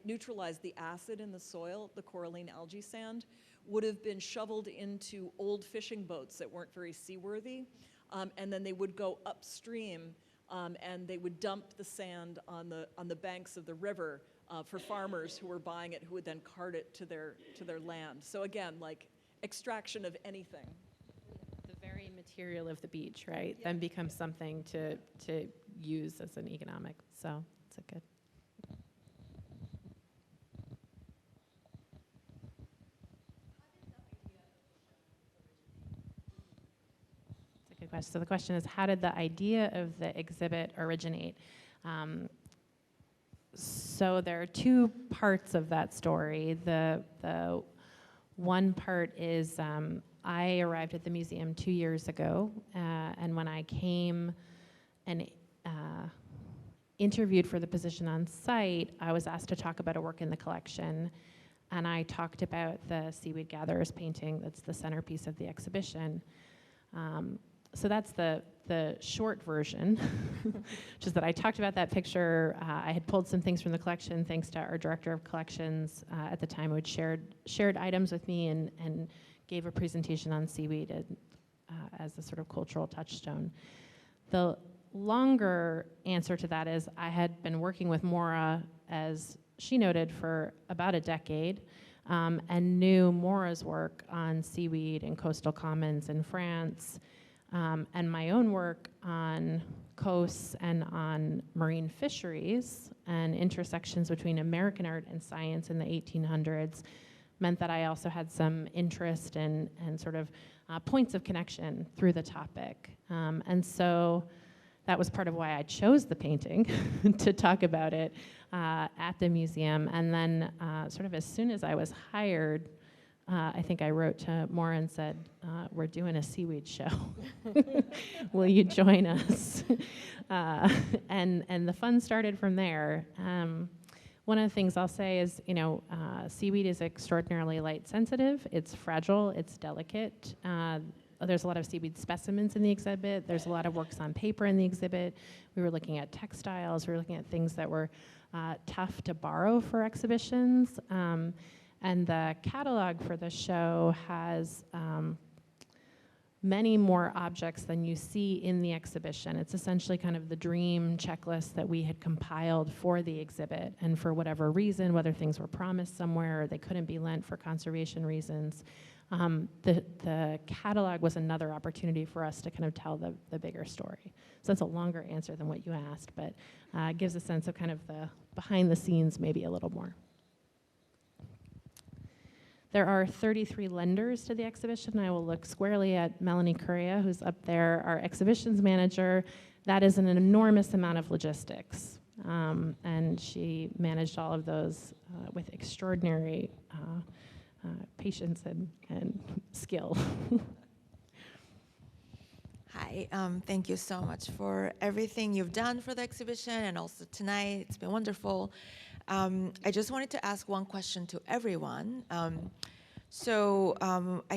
neutralized the acid in the soil, the coralline algae sand, would have been shoveled into old fishing boats that weren't very seaworthy, and then they would go upstream and they would dump the sand on the banks of the river for farmers who were buying it, who would then cart it to their land. So again, like extraction of anything. The very material of the beach, right, then becomes something to use as an economic. So it's a good. Good question. So the question is, how did the idea of the exhibit originate? So there are two parts of that story. The one part is I arrived at the museum 2 years ago, and when I came and interviewed for the position on site, I was asked to talk about a work in the collection, and I talked about the Seaweed Gatherers painting that's the centerpiece of the exhibition. So that's the short version, which is that I talked about that picture. I had pulled some things from the collection thanks to our director of collections at the time, who had shared items with me and gave a presentation on seaweed as a sort of cultural touchstone. The longer answer to that is I had been working with Maura, as she noted, for about a decade, and knew Maura's work on seaweed and coastal commons in France, and my own work on coasts and on marine fisheries and intersections between American art and science in the 1800s meant that I also had some interest and sort of points of connection through the topic. And so that was part of why I chose the painting to talk about it at the museum. And then sort of as soon as I was hired, I think I wrote to Maura and said, we're doing a seaweed show. Will you join us? And the fun started from there. One of the things I'll say is, seaweed is extraordinarily light sensitive. It's fragile, it's delicate. There's a lot of seaweed specimens in the exhibit. There's a lot of works on paper in the exhibit. We were looking at textiles. We were looking at things that were tough to borrow for exhibitions. And the catalog for the show has many more objects than you see in the exhibition. It's essentially kind of the dream checklist that we had compiled for the exhibit. And for whatever reason, whether things were promised somewhere or they couldn't be lent for conservation reasons, the catalog was another opportunity for us to kind of tell the bigger story. So that's a longer answer than what you asked, but gives a sense of kind of the behind the scenes maybe a little more. There are 33 lenders to the exhibition. I will look squarely at Melanie Correa, who's up there, our exhibitions manager. That is an enormous amount of logistics. And she managed all of those with extraordinary patience and skill. Hi, thank you so much for everything you've done for the exhibition and also tonight. It's been wonderful. I just wanted to ask one question to everyone. I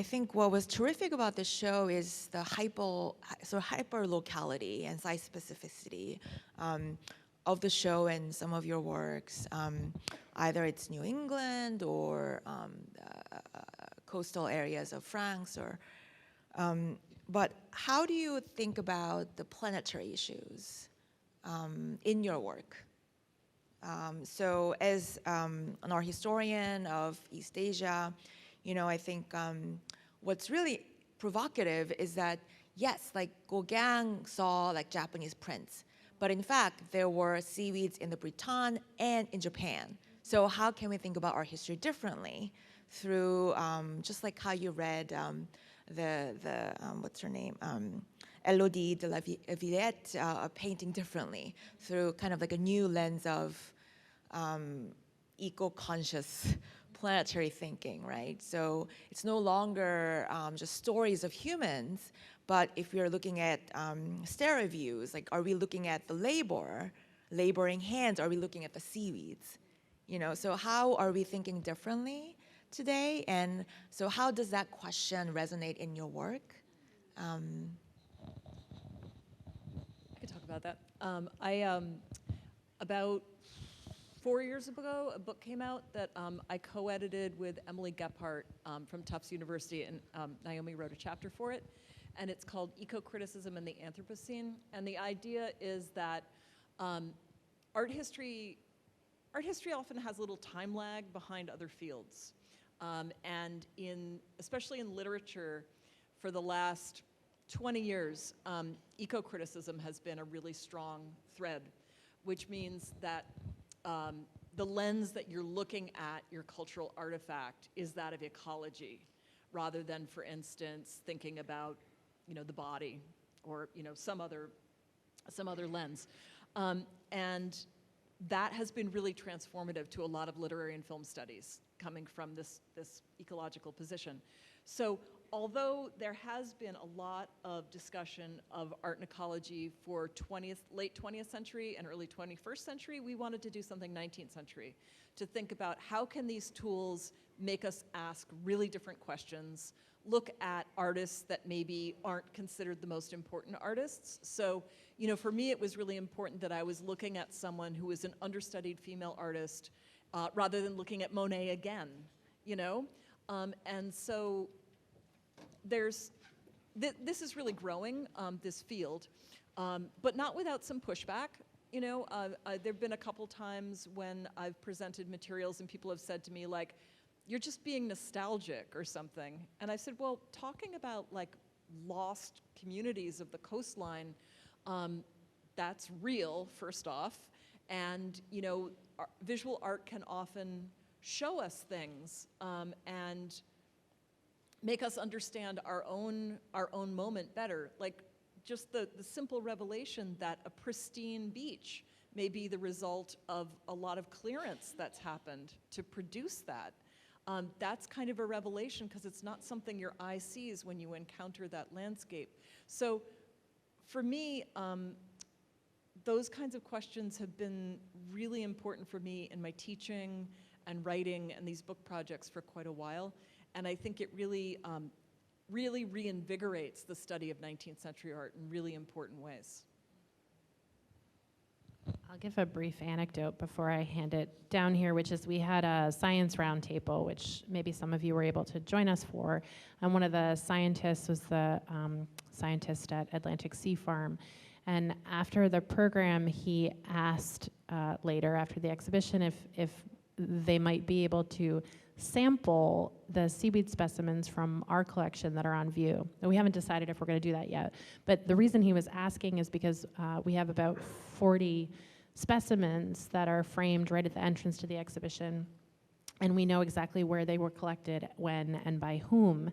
think what was terrific about this show is the hyper locality and site specificity of the show and some of your works. Either it's New England or coastal areas of France, but how do you think about the planetary issues in your work? So as an art historian of East Asia, I think what's really provocative is that, yes, like Gauguin saw like Japanese prints, but in fact, there were seaweeds in the Breton and in Japan. So how can we think about art history differently through just like how you read what's her name? Elodie de la Villette painting differently through kind of like a new lens of eco-conscious planetary thinking, right? So it's no longer just stories of humans, but if we're looking at stereo views, like are we looking at the laboring hands? Are we looking at the seaweeds? So how are we thinking differently today? And so how does that question resonate in your work? I could talk about that. About 4 years ago, a book came out that I co-edited with Emily Gephardt from Tufts University, and Naomi wrote a chapter for it. And it's called Eco-Criticism in the Anthropocene. And the idea is that art history often has a little time lag behind other fields. And especially in literature, for the last 20 years, eco-criticism has been a really strong thread, which means that the lens that you're looking at your cultural artifact is that of ecology, rather than, for instance, thinking about, the body or, some other lens. And that has been really transformative to a lot of literary and film studies coming from this ecological position. So although there has been a lot of discussion of art and ecology for late 20th century and early 21st century, we wanted to do something 19th century to think about how can these tools make us ask really different questions, look at artists that maybe aren't considered the most important artists. So, for me, it was really important that I was looking at someone who is an understudied female artist rather than looking at Monet again, And so this is really growing, this field, but not without some pushback. There've been a couple times when I've presented materials and people have said to me, like, you're just being nostalgic or something. And I said, well, talking about like lost communities of the coastline, that's real, first off. And, visual art can often show us things and make us understand our own moment better. Like just the simple revelation that a pristine beach may be the result of a lot of clearance that's happened to produce that. That's kind of a revelation because it's not something your eye sees when you encounter that landscape. So for me, those kinds of questions have been really important for me in my teaching and writing and these book projects for quite a while. And I think it really, really reinvigorates the study of 19th century art in really important ways. I'll give a brief anecdote before I hand it down here, which is we had a science roundtable, which maybe some of you were able to join us for. And one of the scientists was the scientist at Atlantic Sea Farm. And after the program, he asked later, after the exhibition, if they might be able to sample the seaweed specimens from our collection that are on view. And we haven't decided if we're going to do that yet. But the reason he was asking is because we have about 40 specimens that are framed right at the entrance to the exhibition. And we know exactly where they were collected, when, and by whom.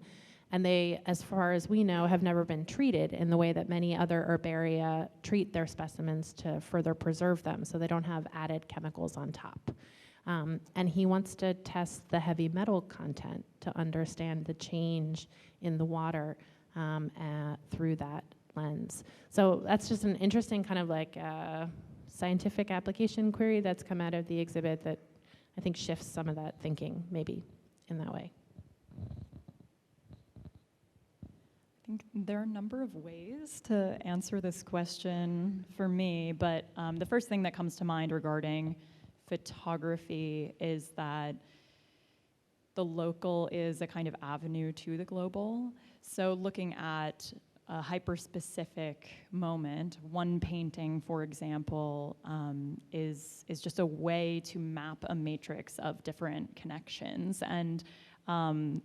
And they, as far as we know, have never been treated in the way that many other herbaria treat their specimens to further preserve them, so they don't have added chemicals on top. And he wants to test the heavy metal content to understand the change in the water through that lens. So that's just an interesting kind of like scientific application query that's come out of the exhibit that I think shifts some of that thinking maybe in that way. I think there are a number of ways to answer this question for me, but the first thing that comes to mind regarding photography is that the local is a kind of avenue to the global. So looking at a hyper-specific moment, one painting, for example, is just a way to map a matrix of different connections. And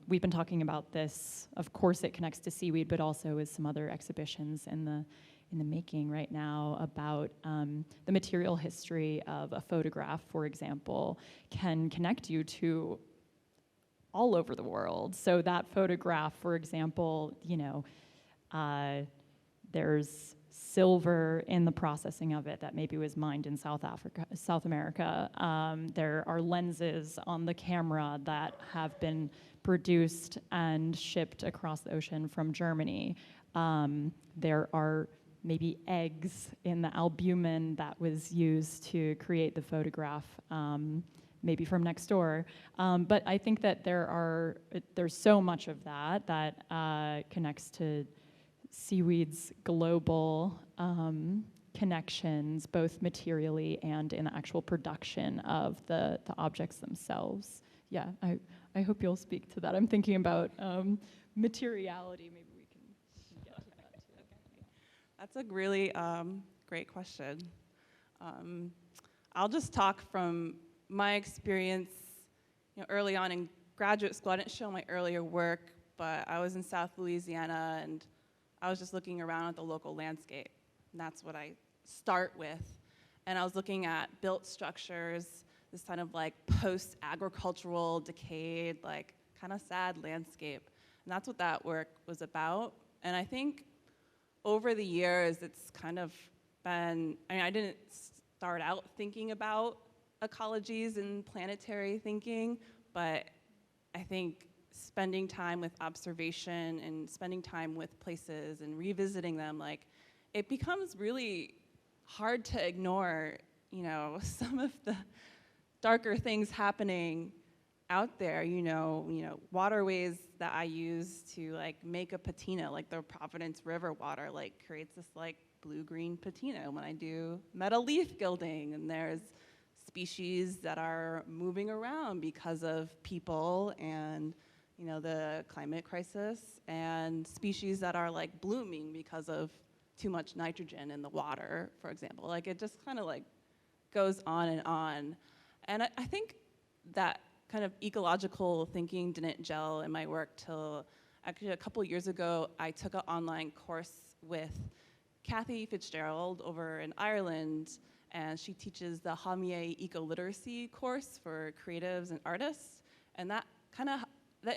we've been talking about this. Of course, it connects to seaweed, but also with some other exhibitions in the making right now about the material history of a photograph, for example, can connect you to all over the world. So that photograph, for example, there's silver in the processing of it that maybe was mined in South America. There are lenses on the camera that have been produced and shipped across the ocean from Germany. There are maybe eggs in the albumin that was used to create the photograph, maybe from next door. But I think that there's so much of that connects to seaweed's global connections, both materially and in the actual production of the objects themselves. Yeah, I hope you'll speak to that. I'm thinking about materiality. Maybe we can get to that too. Okay. That's a really great question. I'll just talk from my experience. Early on in graduate school, I didn't show my earlier work, but I was in South Louisiana and I was just looking around at the local landscape. And that's what I start with. And I was looking at built structures, this kind of like post-agricultural, decayed, like kind of sad landscape. And that's what that work was about. And I think over the years, it's kind of been, I didn't start out thinking about ecologies and planetary thinking, but I think spending time with observation and spending time with places and revisiting them, like, it becomes really hard to ignore, some of the darker things happening out there, waterways that I use to like make a patina, like the Providence River water, like creates this like blue-green patina when I do metal leaf gilding, and there's species that are moving around because of people and the climate crisis, and species that are like blooming because of too much nitrogen in the water, for example. Like it just kind of like goes on and on. And I think that kind of ecological thinking didn't gel in my work till actually a couple years ago. I took an online course with Kathy Fitzgerald over in Ireland, and she teaches the Hamier Eco-Literacy course for creatives and artists. And that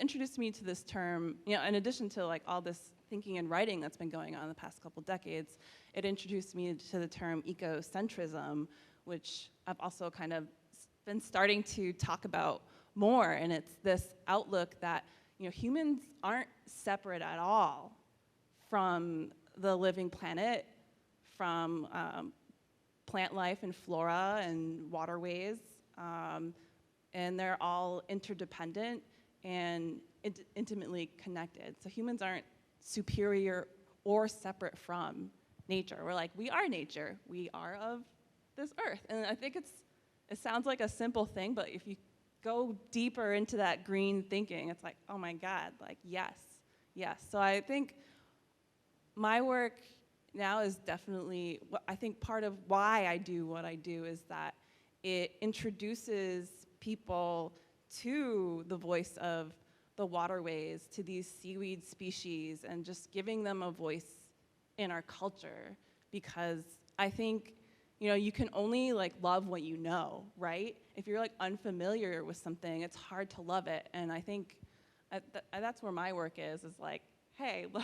introduced me to this term, you know, in addition to like all this thinking and writing that's been going on in the past couple decades, it introduced me to the term ecocentrism, which I've also kind of been starting to talk about more. And it's this outlook that, you know, humans aren't separate at all from the living planet, from plant life and flora and waterways, and they're all interdependent and intimately connected. So humans aren't superior or separate from nature. We're like, we are nature. We are of this earth. And I think it sounds like a simple thing, but if you go deeper into that green thinking, it's like, oh my God, like, yes. So I think my work now is definitely, I think part of why I do what I do is that it introduces people to the voice of the waterways, to these seaweed species, and just giving them a voice in our culture. Because I think, you know, you can only like love what you know, right? If you're like unfamiliar with something, it's hard to love it. And I think that's where my work is like, hey, look,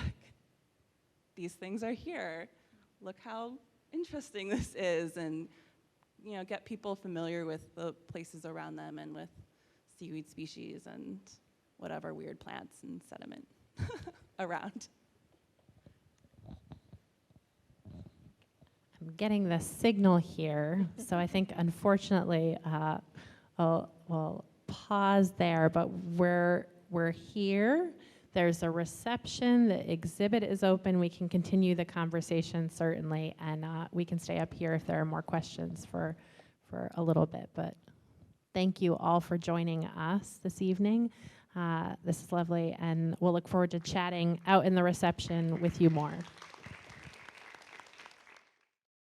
these things are here. Look how interesting this is, and you know, get people familiar with the places around them and with seaweed species and whatever weird plants and sediment around. I'm getting the signal here, so I think unfortunately we'll pause there, but we're here. There's a reception, the exhibit is open, we can continue the conversation certainly, and we can stay up here if there are more questions for a little bit, but thank you all for joining us this evening. This is lovely, and we'll look forward to chatting out in the reception with you more.